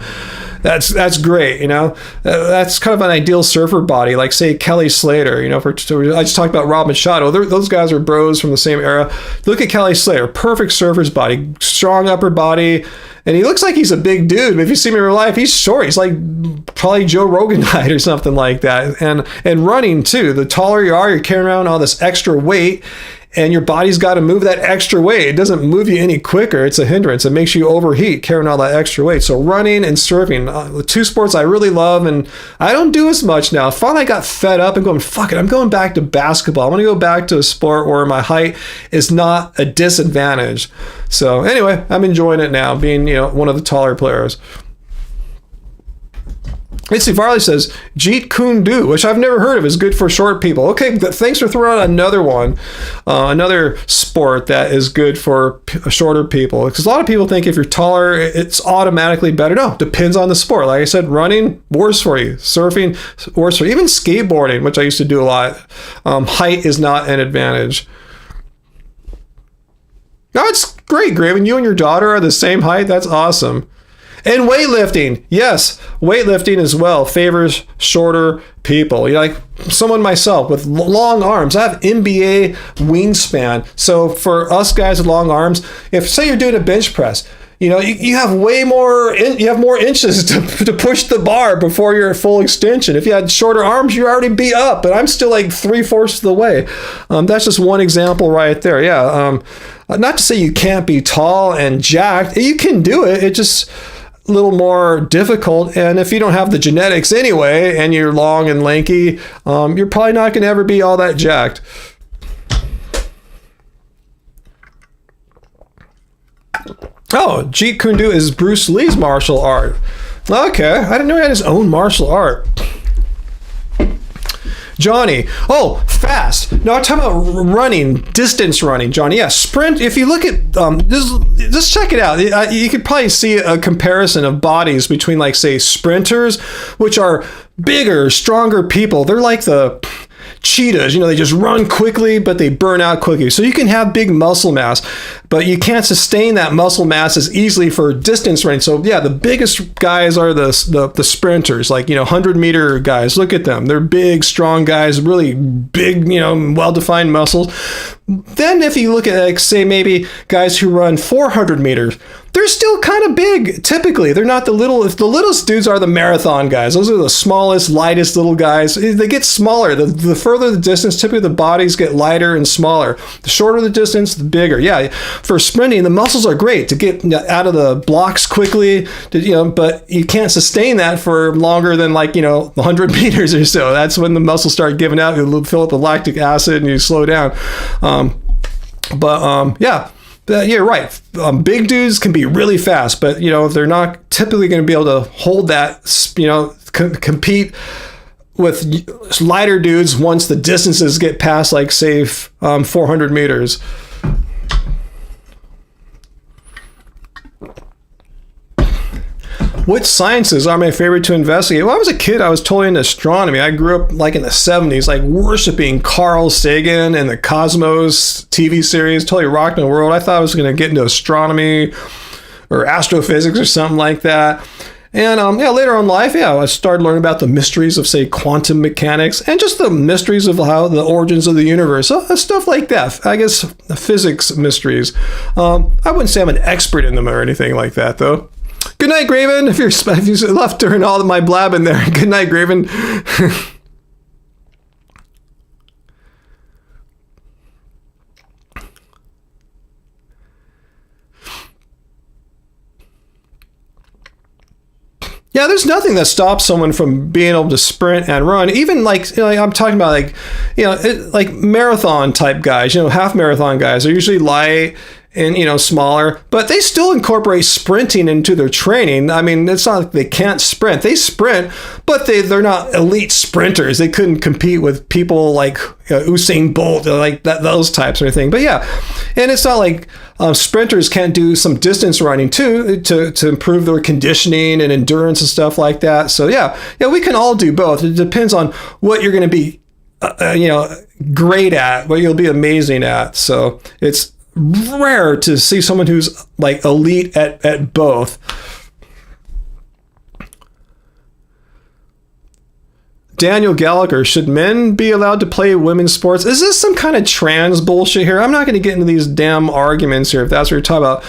that's great. That's kind of an ideal surfer body, like say Kelly Slater. I just talked about Rob Machado. Those guys are bros from the same era. Look at Kelly Slater, perfect surfer's body, strong upper body. And he looks like he's a big dude, but if you see him in real life, he's short. He's like probably Joe Rogan height or something like that. And running too. The taller you are, you're carrying around all this extra weight, and your body's got to move that extra weight. It doesn't move you any quicker. It's a hindrance. It makes you overheat carrying all that extra weight. So running and surfing, the two sports I really love, and I don't do as much now. Finally, I got fed up and going, fuck it, I'm going back to basketball. I'm going to go back to a sport where my height is not a disadvantage. So anyway, I'm enjoying it now, being one of the taller players. Let's see, Varley says, Jeet Kune Do, which I've never heard of, is good for short people. Okay, thanks for throwing out another one, another sport that is good for shorter people. Because a lot of people think if you're taller, it's automatically better. No, depends on the sport. Like I said, running, worse for you. Surfing, worse for you. Even skateboarding, which I used to do a lot, height is not an advantage. No, it's great, Graven. You and your daughter are the same height. That's awesome. And weightlifting, yes, weightlifting as well favors shorter people. Like someone myself with long arms. I have NBA wingspan. So for us guys with long arms, if say you're doing a bench press, you have way more, you have more inches to push the bar before you're at full extension. If you had shorter arms, you already be up, but I'm still like 3/4 of the way. That's just one example right there. Yeah. Not to say you can't be tall and jacked. You can do it. It just a little more difficult, and if you don't have the genetics anyway and you're long and lanky, you're probably not going to ever be all that jacked. Oh, Jeet Kune Do is Bruce Lee's martial art. Okay, I didn't know he had his own martial art. Johnny. Oh, fast. No, I'm talking about running, distance running, Johnny. Yeah, sprint. If you look at, just check it out. You could probably see a comparison of bodies between, like, say, sprinters, which are bigger, stronger people. They're like the cheetahs, they just run quickly, but they burn out quickly. So you can have big muscle mass, but you can't sustain that muscle mass as easily for distance running. So yeah, the biggest guys are the sprinters, like 100-meter guys. Look at them; they're big, strong guys, really big, well-defined muscles. Then if you look at, like, say, maybe guys who run 400 meters, they're still kind of big. Typically, they're not the littlest dudes are the marathon guys. Those are the smallest, lightest little guys. They get smaller. The further the distance, typically the bodies get lighter and smaller. The shorter the distance, the bigger. Yeah, for sprinting, the muscles are great to get out of the blocks quickly, but you can't sustain that for longer than 100 meters or so. That's when the muscles start giving out. You fill up the lactic acid and you slow down. Yeah. You're right. Big dudes can be really fast, but they're not typically going to be able to hold that. Compete with lighter dudes once the distances get past, like, say, 400 meters. What sciences are my favorite to investigate? When I was a kid, I was totally into astronomy. I grew up, like, in the 70s, like, worshiping Carl Sagan and the Cosmos TV series. Totally rocked my world. I thought I was going to get into astronomy or astrophysics or something like that. And later on in life, I started learning about the mysteries of, say, quantum mechanics and just the mysteries of how the origins of the universe, stuff like that. I guess physics mysteries. I wouldn't say I'm an expert in them or anything like that, though. Good night, Graven. If you left during all of my blabbing there, good night, Graven. Yeah, there's nothing that stops someone from being able to sprint and run. Even like I'm talking about like marathon type guys, half marathon guys are usually light and smaller, but they still incorporate sprinting into their training. I mean, it's not like they can't sprint. They sprint, but they're not elite sprinters. They couldn't compete with people like Usain Bolt or like those types or anything. But yeah, and it's not like sprinters can't do some distance running too to improve their conditioning and endurance and stuff like that. So yeah, we can all do both. It depends on what you're going to be, great at, what you'll be amazing at. So it's rare to see someone who's like elite at both. Daniel Gallagher, should men be allowed to play women's sports? Is this some kind of trans bullshit here? I'm not going to get into these damn arguments here if that's what you're talking about.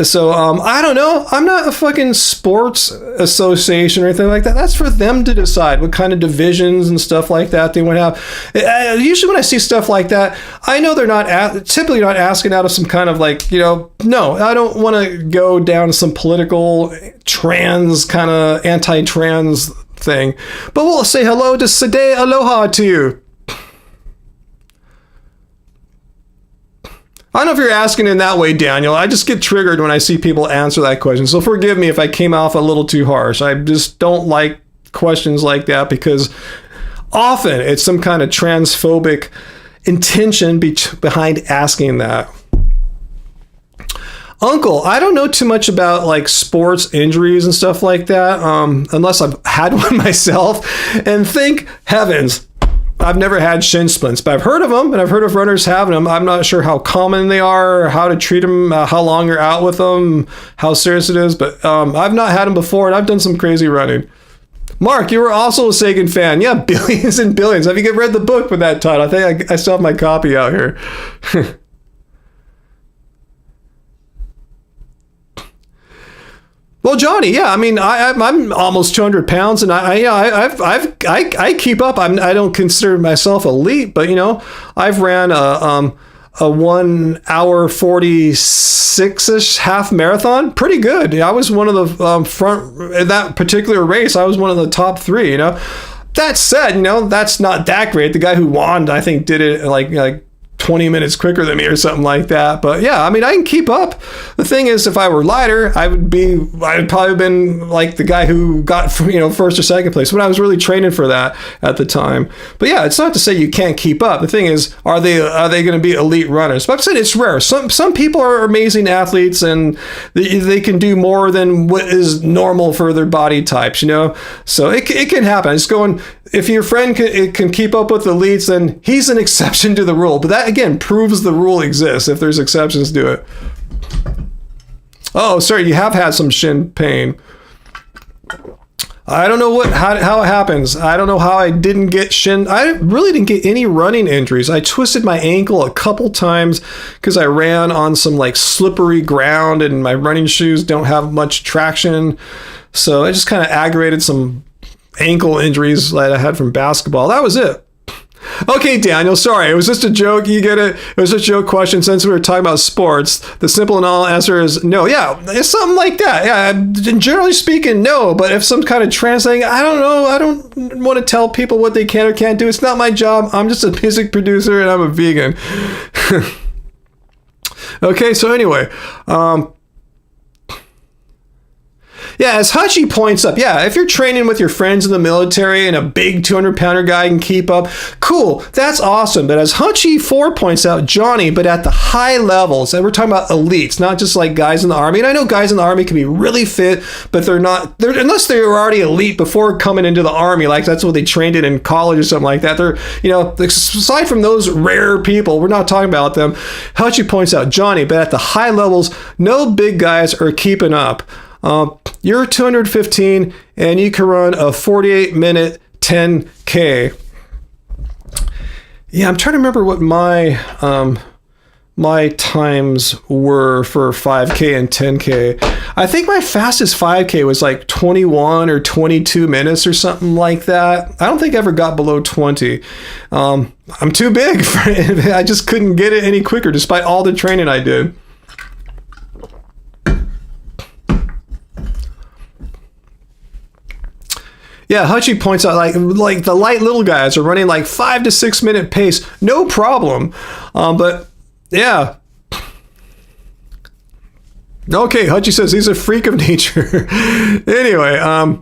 So, I don't know. I'm not a fucking sports association or anything like that. That's for them to decide what kind of divisions and stuff like that they want to have. Usually when I see stuff like that, I know they're not typically not asking out of some kind of like, no, I don't want to go down some political trans kind of anti-trans thing, but we'll say hello to Sade Aloha to you. I don't know if you're asking in that way, Daniel. I just get triggered when I see people answer that question, so forgive me if I came off a little too harsh. I just don't like questions like that because often it's some kind of transphobic intention behind asking that. Uncle, I don't know too much about like sports injuries and stuff like that, unless I've had one myself. And thank heavens, I've never had shin splints, but I've heard of them and I've heard of runners having them. I'm not sure how common they are, how to treat them, how long you're out with them, how serious it is, but I've not had them before and I've done some crazy running. Mark, you were also a Sagan fan. Yeah, billions and billions. Have you read the book with that title? I think I still have my copy out here. Well, Johnny, yeah, I mean, I'm almost 200 pounds, and I keep up. I don't consider myself elite, but I've ran a 1 hour 46-ish half marathon, pretty good. I was one of the front in that particular race. I was one of the top 3. That said, that's not that great. The guy who won, I think, did it like 20 minutes quicker than me or something like that. But yeah, I mean, I can keep up. The thing is, if I were lighter, I'd probably have been like the guy who got, first or second place when I was really training for that at the time. But yeah, it's not to say you can't keep up. The thing is, are they going to be elite runners? But I'm saying it's rare. Some people are amazing athletes and they can do more than what is normal for their body types, So it can happen. It's going, if your friend can keep up with elites, then he's an exception to the rule. But that, again, proves the rule exists if there's exceptions to it. Oh, sorry, you have had some shin pain. I don't know how it happens. I don't know how I didn't get I really didn't get any running injuries. I twisted my ankle a couple times because I ran on some like slippery ground and my running shoes don't have much traction. So I just kind of aggravated some ankle injuries that I had from basketball. That was it. Okay, Daniel, sorry. It was just a joke. You get it? It was just a joke question since we were talking about sports. The simple and all answer is no. Yeah, it's something like that. Yeah, generally speaking, no. But if some kind of trans thing, I don't know. I don't want to tell people what they can or can't do. It's not my job. I'm just a music producer and I'm a vegan. Okay, so anyway, yeah, as Hachi points up, yeah, if you're training with your friends in the military and a big 200-pounder guy can keep up, cool, that's awesome. But as Hachi 4 points out, Johnny, but at the high levels, and we're talking about elites, not just like guys in the Army. And I know guys in the Army can be really fit, but they're not, unless they were already elite before coming into the Army, like that's what they trained in college or something like that. They're, aside from those rare people, we're not talking about them. Hachi points out, Johnny, but at the high levels, no big guys are keeping up. You're 215 and you can run a 48-minute 10K. Yeah, I'm trying to remember what my times were for 5K and 10K. I think my fastest 5K was like 21 or 22 minutes or something like that. I don't think I ever got below 20. I'm too big for it. I just couldn't get it any quicker despite all the training I did. Yeah, Hachi points out like the light little guys are running like 5 to 6 minute pace, no problem. But yeah. Okay, Hachi says he's a freak of nature. Anyway,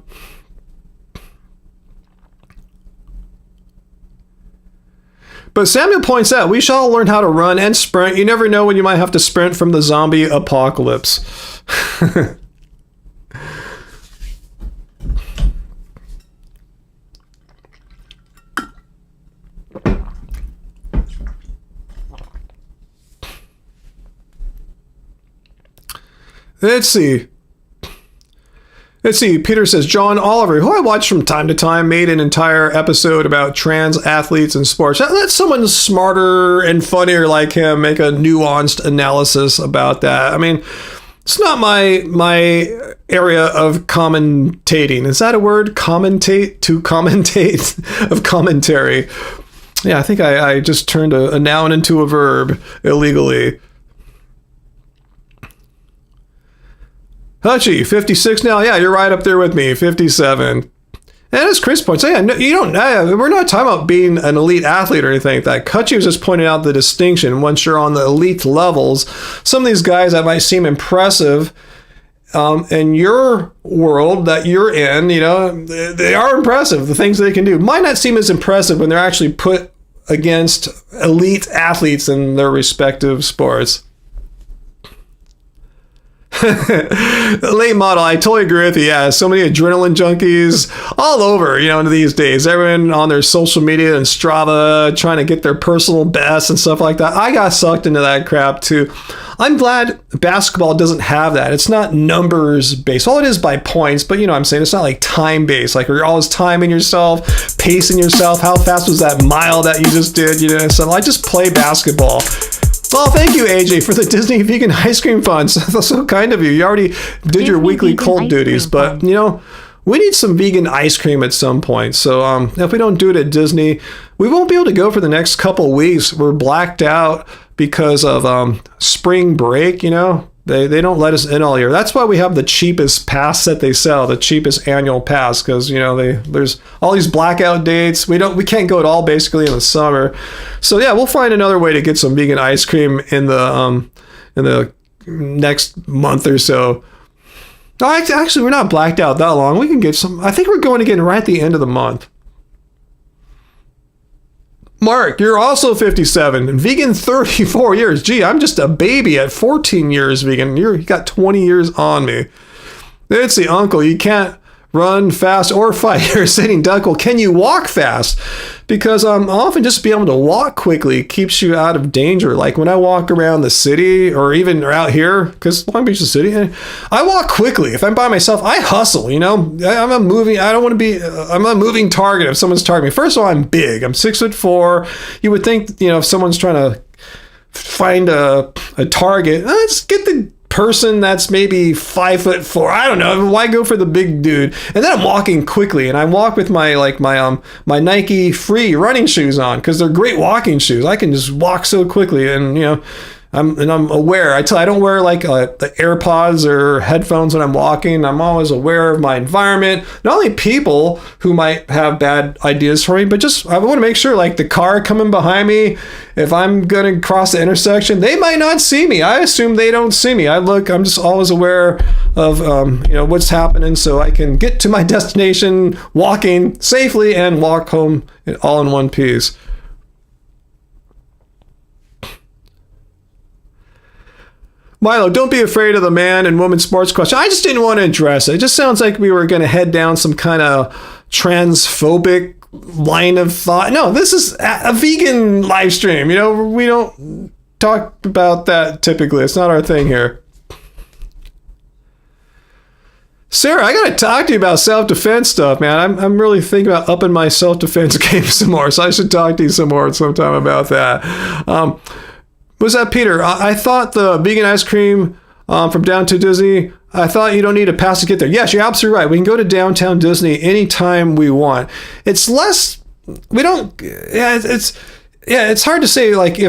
but Samuel points out we shall learn how to run and sprint. You never know when you might have to sprint from the zombie apocalypse. Let's see. Peter says, John Oliver, who I watch from time to time, made an entire episode about trans athletes and sports. Let someone smarter and funnier like him make a nuanced analysis about that. I mean, it's not my area of commentating. Is that a word? Commentate? To commentate? Of commentary. Yeah, I think I just turned a noun into a verb illegally. Hachi, 56 now. Yeah, you're right up there with me, 57. And as Chris points out, we're not talking about being an elite athlete or anything like that. Hachi was just pointing out the distinction. Once you're on the elite levels, some of these guys that might seem impressive in your world that you're in, they are impressive. The things they can do might not seem as impressive when they're actually put against elite athletes in their respective sports. Late model, I totally agree with you. Yeah, so many adrenaline junkies all over, these days. Everyone on their social media and Strava trying to get their personal best and stuff like that. I got sucked into that crap too. I'm glad basketball doesn't have that. It's not numbers based. Well, it is by points, but I'm saying it's not like time based. Like you're always timing yourself, pacing yourself. How fast was that mile that you just did? So I just play basketball. Well, thank you, AJ, for the Disney vegan ice cream funds. That's so kind of you. You already did Disney your weekly cult duties, but, we need some vegan ice cream at some point. So if we don't do it at Disney, we won't be able to go for the next couple weeks. We're blacked out because of spring break, They don't let us in all year. That's why we have the cheapest pass that they sell, the cheapest annual pass, because there's all these blackout dates. We can't go at all basically in the summer. So yeah, we'll find another way to get some vegan ice cream in the next month or so. No, actually, we're not blacked out that long. We can get some. I think we're going again right at the end of the month. Mark, you're also 57 and vegan 34 years. Gee, I'm just a baby at 14 years vegan. You got 20 years on me. It's the uncle. You can't run fast or fight. You're a sitting duck. Well, can you walk fast? Because often just being able to walk quickly keeps you out of danger. Like when I walk around the city or even out here, because Long Beach is a city, I walk quickly. If I'm by myself, I hustle, I'm a moving target if someone's targeting me. First of all, I'm big. I'm 6'4". You would think, if someone's trying to find a target, let's get the person that's maybe 5'4". I don't know. Why go for the big dude? And then I'm walking quickly, and I walk with my Nike Free running shoes on because they're great walking shoes. I can just walk so quickly, and I'm aware. I don't wear the AirPods or headphones when I'm walking. I'm always aware of my environment. Not only people who might have bad ideas for me, but just I want to make sure the car coming behind me, if I'm going to cross the intersection, they might not see me. I assume they don't see me. I'm just always aware of what's happening so I can get to my destination walking safely and walk home all in one piece. Milo, don't be afraid of the man and woman sports question. I just didn't want to address it. It just sounds like we were going to head down some kind of transphobic line of thought. No, this is a vegan live stream. We don't talk about that typically. It's not our thing here. Sarah, I got to talk to you about self-defense stuff, man. I'm really thinking about upping my self-defense game some more, so I should talk to you some more sometime about that. Was that Peter? I thought the vegan ice cream from Downtown Disney, I thought you don't need a pass to get there. Yes, you're absolutely right. We can go to Downtown Disney anytime we want. It's less, we don't, it's hard to say what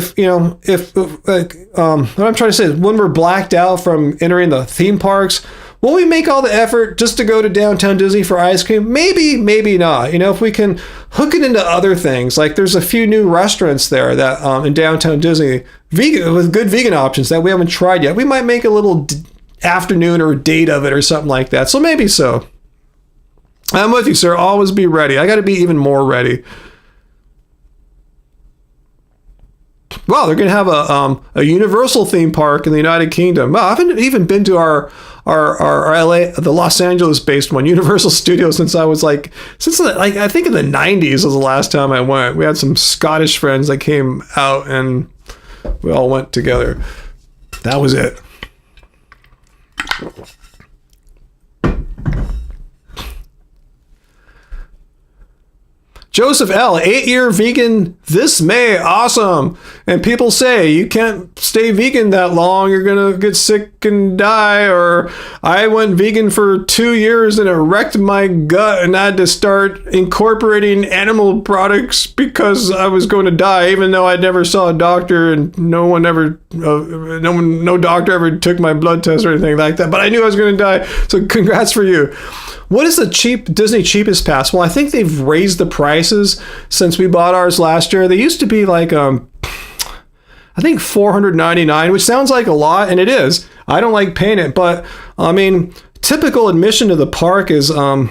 I'm trying to say is when we're blacked out from entering the theme parks, will we make all the effort just to go to Downtown Disney for ice cream? Maybe, maybe not. If we can hook it into other things, like there's a few new restaurants there that in Downtown Disney, vegan with good vegan options that we haven't tried yet. We might make a little afternoon or date of it or something like that. So maybe so. I'm with you, sir. Always be ready. I got to be even more ready. Well, they're going to have a Universal theme park in the United Kingdom. Well, I haven't even been to our LA, the Los Angeles based one, Universal Studios, since I think in the 90s was the last time I went. We had some Scottish friends that came out and we all went together. That was it. Joseph L., 8-year vegan this May. Awesome. And people say you can't stay vegan that long. You're going to get sick and die. Or I went vegan for 2 years and it wrecked my gut and I had to start incorporating animal products because I was going to die, even though I never saw a doctor and no doctor ever took my blood test or anything like that. But I knew I was going to die. So congrats for you. What is the Disney cheapest pass? Well, I think they've raised the prices since we bought ours last year. They used to be I think $499, which sounds like a lot, and it is. I don't like paying it, but typical admission to the park is about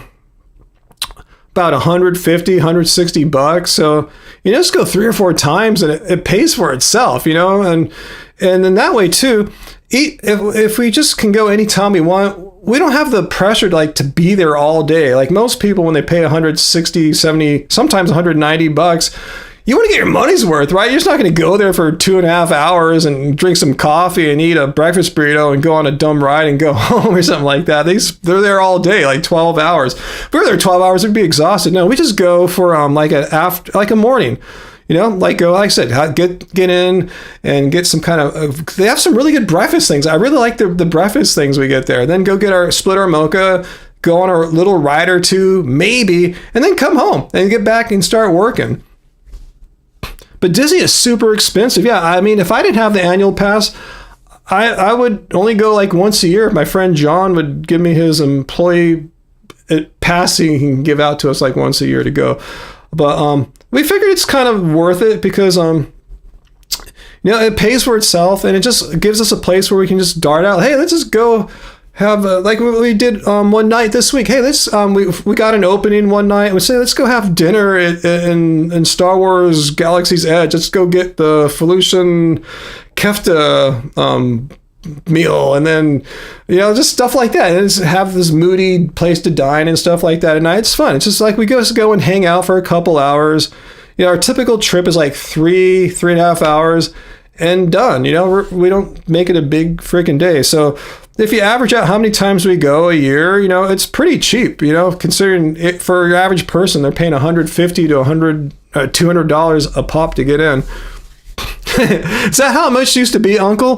$150, $160. So just go 3 or 4 times, and it pays for itself, and then that way too. If we just can go anytime we want, we don't have the pressure to be there all day. Like most people, when they pay $160, $70, sometimes $190, you want to get your money's worth, right? You're just not going to go there for 2.5 hours and drink some coffee and eat a breakfast burrito and go on a dumb ride and go home or something like that. They're there all day, 12 hours. If we were there 12 hours, we'd be exhausted. No, we just go for a morning. Like I said, get in and get some kind of. They have some really good breakfast things. I really like the breakfast things we get there. Then go split our mocha, go on our little ride or two, maybe, and then come home and get back and start working. But Disney is super expensive. Yeah, if I didn't have the annual pass, I would only go like once a year. My friend John would give me his employee pass he can give out to us like once a year to go. But we figured it's kind of worth it because it pays for itself, and it just gives us a place where we can just dart out. Hey, let's just go have like we did one night this week. Hey, let's we got an opening one night, and we say let's go have dinner in Star Wars Galaxy's Edge. Let's go get the Felucian kefta meal, and then just stuff like that, and just have this moody place to dine and stuff like that at night. It's fun. It's just like we just go and hang out for a couple hours. Our typical trip is like 3.5 hours and done. We don't make it a big freaking day. So if you average out how many times we go a year, it's pretty cheap, considering it for your average person, they're paying $150 to $200 a pop to get in. Is that how much it used to be, Uncle?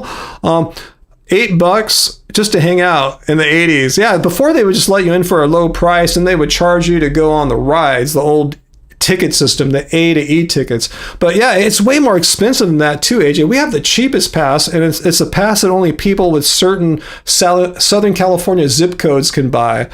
$8 just to hang out in the 80s. Yeah, before they would just let you in for a low price, and they would charge you to go on the rides, the old ticket system, the A to E tickets. But yeah, it's way more expensive than that too, AJ. We have the cheapest pass, and it's a pass that only people with certain Southern California zip codes can buy.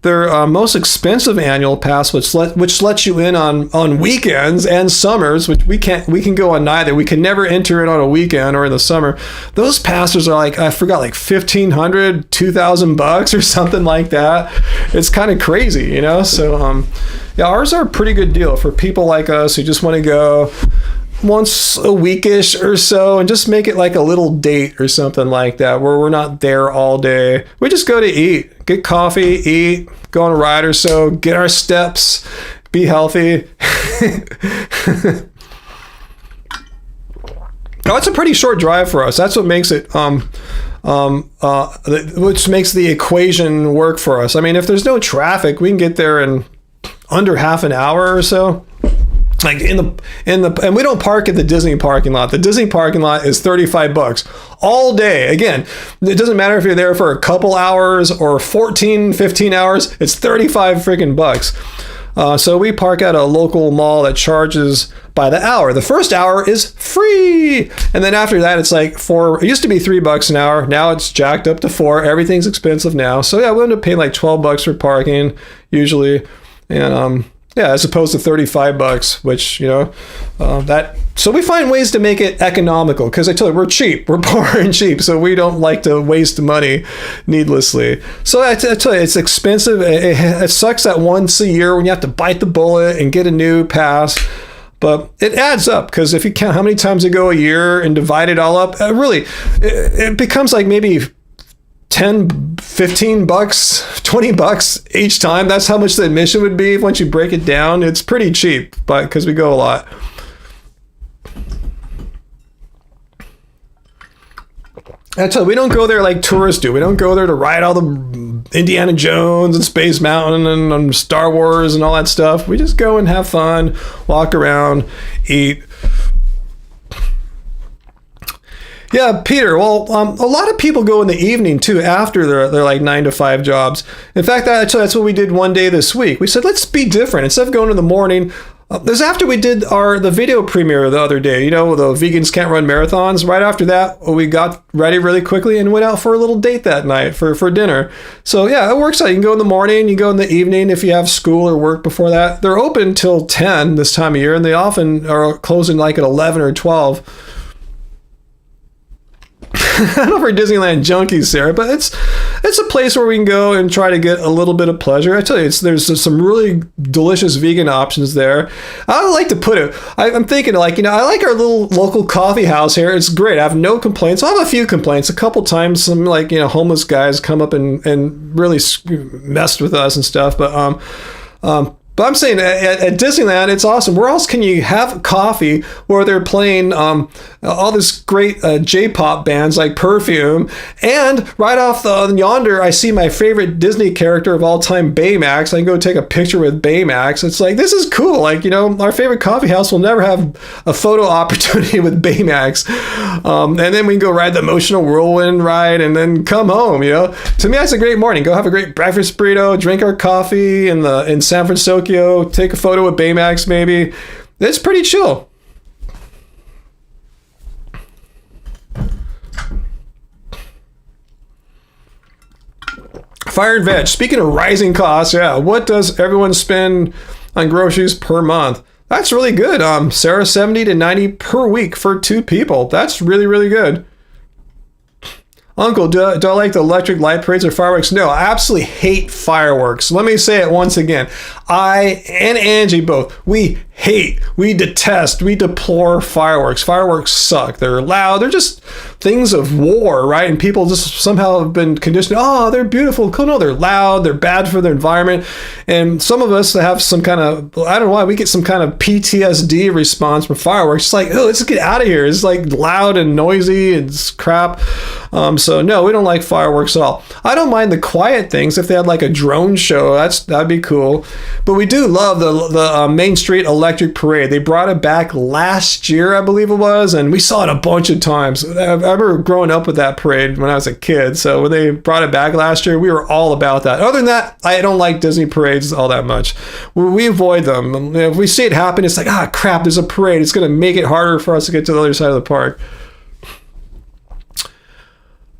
Their most expensive annual pass, which lets you in on weekends and summers, which we can go on neither. We can never enter it on a weekend or in the summer. Those passes are like, I forgot, like $1,500, $2,000 or something like that. It's kind of crazy, So ours are a pretty good deal for people like us who just want to go once a weekish or so and just make it like a little date or something like that, where we're not there all day. We just go to eat, get coffee, eat, go on a ride or so, get our steps, be healthy. It's a pretty short drive for us. That's what makes it which makes the equation work for us. If there's no traffic, we can get there in under half an hour or so. Like and we don't park at the Disney parking lot. The Disney parking lot is $35 all day. Again, it doesn't matter if you're there for a couple hours or 15 hours. It's 35 freaking bucks. So we park at a local mall that charges by the hour. The first hour is free, and then after that, it's like $4. It used to be $3 an hour. Now it's jacked up to $4. Everything's expensive now. So yeah, we end up paying like $12 for parking usually, and as opposed to $35, which, so we find ways to make it economical, because I tell you, we're cheap. We're poor and cheap, so we don't like to waste money needlessly. So I tell you, it's expensive. It sucks that once a year when you have to bite the bullet and get a new pass. But it adds up, because if you count how many times you go a year and divide it all up, it becomes like maybe $10, $15, $20 each time. That's how much the admission would be once you break it down. It's pretty cheap, but because we go a lot. I tell you, we don't go there like tourists do. We don't go there to ride all the Indiana Jones and Space Mountain and Star Wars and all that stuff. We just go and have fun, walk around, eat. Yeah, Peter. Well, a lot of people go in the evening too, after their like 9 to 5 jobs. In fact, that's what we did one day this week. We said, let's be different. Instead of going in the morning, this after we did the video premiere the other day. The Vegans Can't Run Marathons. Right after that, we got ready really quickly and went out for a little date that night for dinner. So yeah, it works out. You can go in the morning, you go in the evening if you have school or work before that. They're open till 10 this time of year, and they often are closing like at 11 or 12. I don't know if we're Disneyland junkies, Sarah, but it's a place where we can go and try to get a little bit of pleasure. I tell you, there's some really delicious vegan options there. I would like to put it, I'm thinking I like our little local coffee house here. It's great. I have no complaints. I have a few complaints. A couple times some homeless guys come up and really messed with us and stuff. But I'm saying at Disneyland, it's awesome. Where else can you have coffee where they're playing all this great J-pop bands like Perfume? And right off yonder, I see my favorite Disney character of all time, Baymax. I can go take a picture with Baymax. It's like, this is cool. Our favorite coffee house will never have a photo opportunity with Baymax. And then we can go ride the emotional whirlwind ride and then come home, To me, that's a great morning. Go have a great breakfast burrito, drink our coffee in San Francisco. Take a photo with Baymax, maybe. It's pretty chill. Fire and veg. Speaking of rising costs, yeah, what does everyone spend on groceries per month? That's really good. Sarah, 70 to 90 per week for 2 people. That's really, really good. Uncle, do I like the electric light parades or fireworks? No, I absolutely hate fireworks. Let me say it once again. I and Angie both, we detest, we deplore fireworks. Fireworks suck. They're loud. They're just things of war, right? And people just somehow have been conditioned, oh, they're beautiful. Cool. No, they're loud. They're bad for the environment. And some of us that have some kind of, I don't know why, we get some kind of PTSD response from fireworks. It's like, oh, let's get out of here. It's like loud and noisy. It's crap. So no, we don't like fireworks at all. I don't mind the quiet things. If they had like a drone show, that'd be cool. But we do love the Main Street Electric Parade. They brought it back last year, I believe it was, and we saw it a bunch of times. I remember growing up with that parade when I was a kid. So when they brought it back last year, we were all about that. Other than that, I don't like Disney parades all that much. We avoid them. If we see it happen, it's like, crap, there's a parade. It's going to make it harder for us to get to the other side of the park.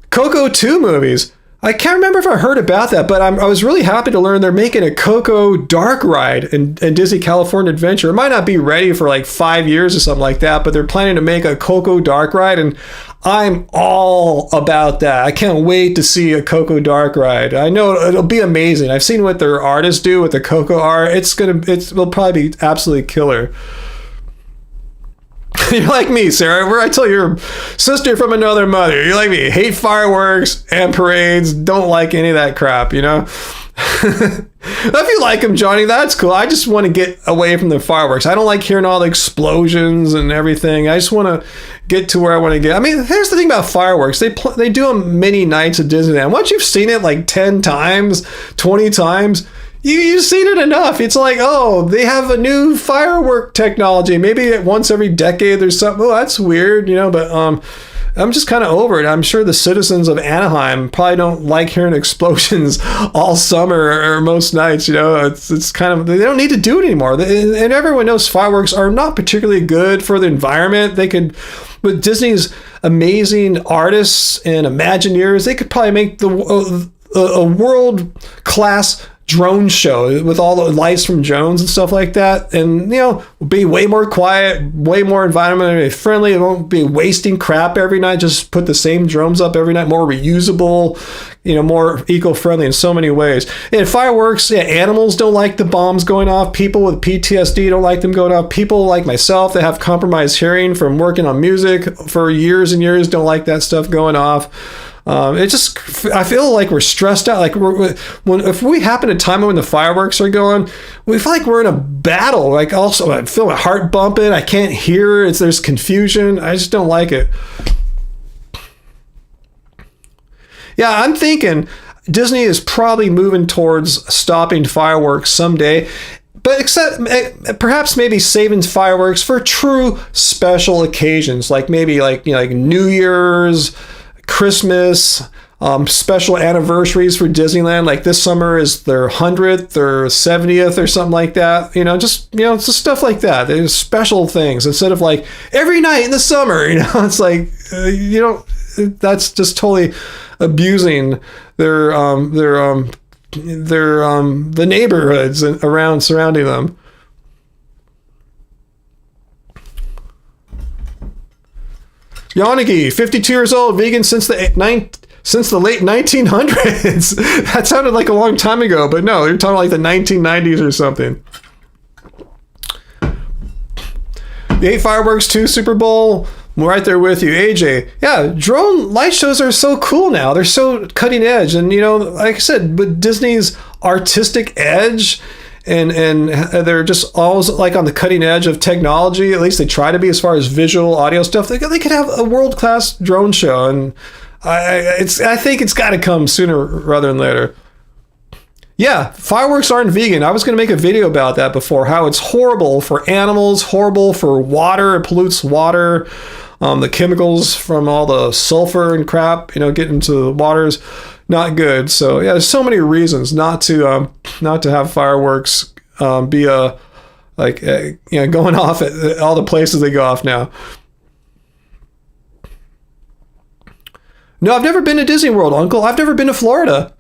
Coco 2 movies. I can't remember if I heard about that, but I was really happy to learn they're making a Coco dark ride in Disney California Adventure. It might not be ready for like 5 years or something like that, but they're planning to make a Coco dark ride, and I'm all about that. I can't wait to see a Coco dark ride. I know it'll be amazing. I've seen what their artists do with the Coco art. It'll probably be absolutely killer. You're like me, Sarah. I tell your sister from another mother. You're like me. Hate fireworks and parades. Don't like any of that crap, you know? If you like them, Johnny, that's cool. I just want to get away from the fireworks. I don't like hearing all the explosions and everything. I just want to get to where I want to get. I mean, here's the thing about fireworks. They do them many nights at Disneyland. Once you've seen it like 10 times, 20 times, you've seen it enough. It's like, oh, they have a new firework technology. Maybe once every decade there's something. Oh, that's weird, you know, but I'm just kind of over it. I'm sure the citizens of Anaheim probably don't like hearing explosions all summer or most nights, you know. It's kind of, they don't need to do it anymore. And everyone knows fireworks are not particularly good for the environment. They could, with Disney's amazing artists and Imagineers, they could probably make a world-class drone show with all the lights from drones and stuff like that, and you know, be way more quiet, way more environmentally friendly. It won't be wasting crap every night. Just put the same drones up every night, more reusable, you know, more eco-friendly in so many ways. And fireworks, yeah, animals don't like the bombs going off. People with PTSD don't like them going off. People like myself that have compromised hearing from working on music for years and years don't like that stuff going off. I feel like we're stressed out. Like if we happen to time when the fireworks are going, we feel like we're in a battle. Like also, I feel my heart bumping. I can't hear. There's confusion. I just don't like it. Yeah, I'm thinking Disney is probably moving towards stopping fireworks someday. But except perhaps maybe saving fireworks for true special occasions, like maybe like New Year's, Christmas, special anniversaries for Disneyland. Like this summer is their 100th or 70th or something like that. Just stuff like that. There's special things instead of like every night in the summer. It's like that's just totally abusing the neighborhoods around surrounding them. Yanagi, 52 years old, vegan since the late 1900s. That sounded like a long time ago, but no, you're talking like the 1990s or something. You ate fireworks too, Super Bowl? I'm right there with you. AJ, yeah, drone light shows are so cool now. They're so cutting edge. And, like I said, with Disney's artistic edge, and they're just always like on the cutting edge of technology. At least they try to be as far as visual, audio stuff. They could have a world-class drone show, and I think it's got to come sooner rather than later. Yeah, fireworks aren't vegan. I was going to make a video about that before, how it's horrible for animals, horrible for water, it pollutes water. The chemicals from all the sulfur and crap, get into the waters, not good. So yeah, there's so many reasons not to have fireworks be going off at all the places they go off now. No, I've never been to Disney World, Uncle. I've never been to Florida.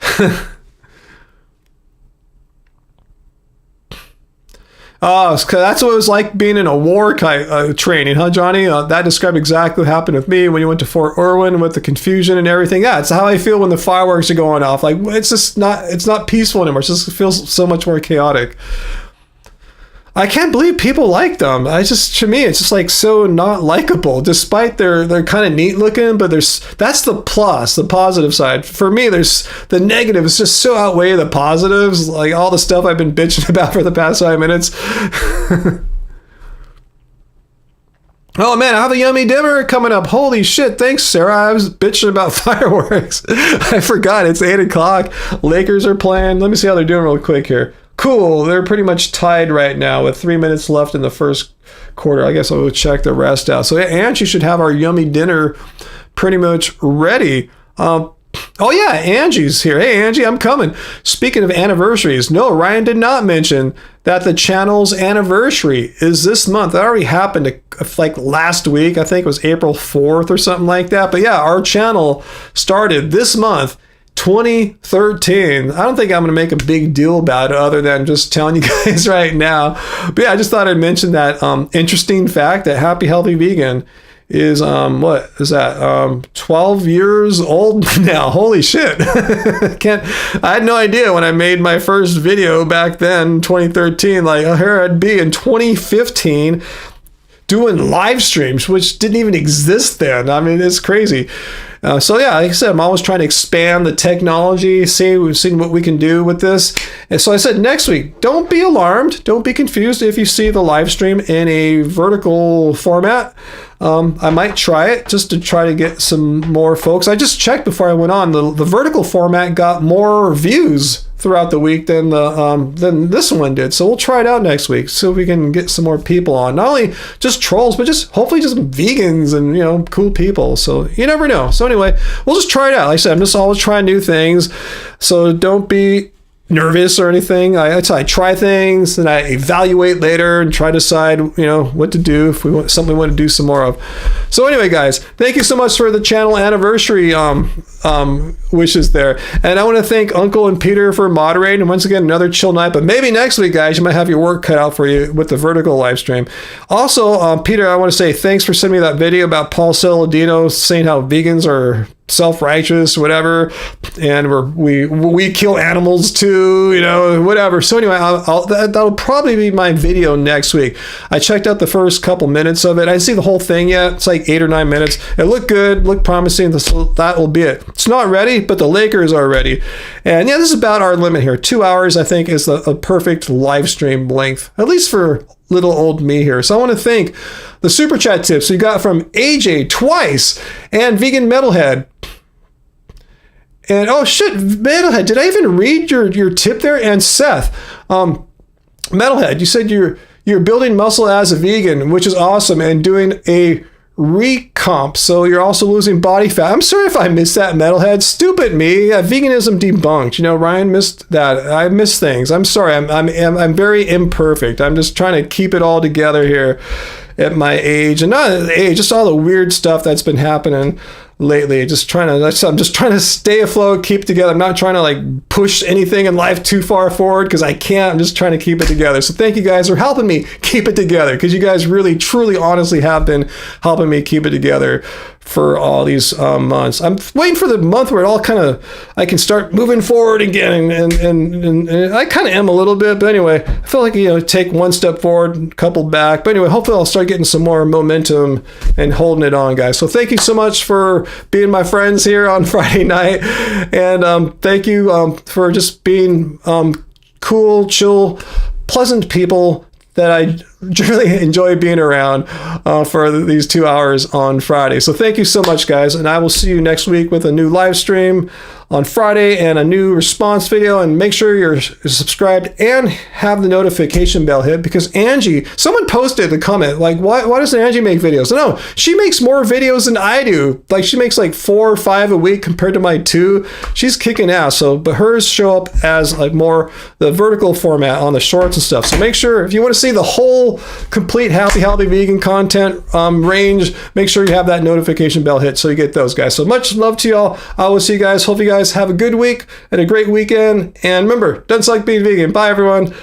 Oh, that's what it was like being in a war training, huh, Johnny? That described exactly what happened with me when you went to Fort Irwin with the confusion and everything. Yeah, it's how I feel when the fireworks are going off. Like, it's not peaceful anymore. It just feels so much more chaotic. I can't believe people like them. To me, it's just like so not likable, despite they're kind of neat looking, but that's the plus, the positive side. For me, there's the negatives just so outweigh the positives, like all the stuff I've been bitching about for the past 5 minutes. Oh man, I have a yummy dinner coming up. Holy shit, thanks, Sarah. I was bitching about fireworks. I forgot, it's 8 o'clock. Lakers are playing. Let me see how they're doing real quick here. Cool, they're pretty much tied right now with 3 minutes left in the first quarter. I guess I'll check the rest out. So yeah, Angie should have our yummy dinner pretty much ready. Oh yeah, Angie's here. Hey Angie, I'm coming. Speaking of anniversaries, no, Ryan did not mention that the channel's anniversary is this month. That already happened like last week. I think it was April 4th or something like that. But yeah, our channel started this month, 2013. I don't think I'm going to make a big deal about it other than just telling you guys right now. But yeah, I just thought I'd mention that interesting fact that Happy Healthy Vegan is what is that 12 years old now. Holy shit. I had no idea when I made my first video back then, 2013, like here I'd be in 2015 doing live streams, which didn't even exist then. I mean, it's crazy. So yeah, like I said, I'm always trying to expand the technology, seeing what we can do with this. And so I said next week, don't be alarmed, don't be confused if you see the live stream in a vertical format. I might try it just to try to get some more folks. I just checked before I went on. The vertical format got more views throughout the week than this one did. So we'll try it out next week, so we can get some more people on. Not only just trolls, but just hopefully just vegans and cool people. So you never know. So anyway, we'll just try it out. Like I said, I'm just always trying new things. So don't be nervous or anything. I try things and I evaluate later and try to decide what to do if we want something we want to do some more of. So anyway, guys, thank you so much for the channel anniversary wishes there, and I want to thank Uncle and Peter for moderating. And once again, another chill night, but maybe next week, guys, you might have your work cut out for you with the vertical live stream. Also, Peter, I want to say thanks for sending me that video about Paul Saladino saying how vegans are self-righteous, whatever, and we kill animals too, whatever. So anyway, that'll probably be my video next week. I checked out the first couple minutes of it. I didn't see the whole thing yet. It's like 8 or 9 minutes. It looked good, looked promising. So that will be it. It's not ready, but the Lakers are ready. And yeah, this is about our limit here. 2 hours, I think, is a perfect live stream length, at least for little old me here. So I want to thank the super chat tips we got from AJ twice and Vegan Metalhead. And oh shit, Metalhead, did I even read your tip there? And Seth, Metalhead, you said you're building muscle as a vegan, which is awesome, and doing a recomp, so you're also losing body fat. I'm sorry if I missed that, Metalhead. Stupid me. Veganism debunked. Ryan missed that. I missed things. I'm sorry. I'm very imperfect. I'm just trying to keep it all together here at my age, and not at age, just all the weird stuff that's been happening lately. I'm just trying to stay afloat, keep it together. I'm not trying to push anything in life too far forward because I can't. I'm just trying to keep it together. So thank you guys for helping me keep it together, because you guys really, truly, honestly have been helping me keep it together for all these months. I'm waiting for the month where it all I can start moving forward again, and I kind of am a little bit, but anyway, I feel like take one step forward, couple back. But anyway, hopefully I'll start getting some more momentum and holding it on, guys. So thank you so much for being my friends here on Friday night, and thank you for just being cool, chill, pleasant people that I really enjoy being around for these 2 hours on Friday. So thank you so much, guys, and I will see you next week with a new live stream on Friday and a new response video. And make sure you're subscribed and have the notification bell hit, because someone posted a comment why doesn't Angie make videos? No, she makes more videos than I do. She makes 4 or 5 a week compared to my 2. She's kicking ass. But hers show up as more the vertical format on the shorts and stuff. So make sure, if you want to see the whole complete happy healthy vegan content range, make sure you have that notification bell hit so you get those, guys. So much love to y'all. I will see you guys. Hope you guys have a good week and a great weekend, and remember, doesn't suck being vegan. Bye everyone.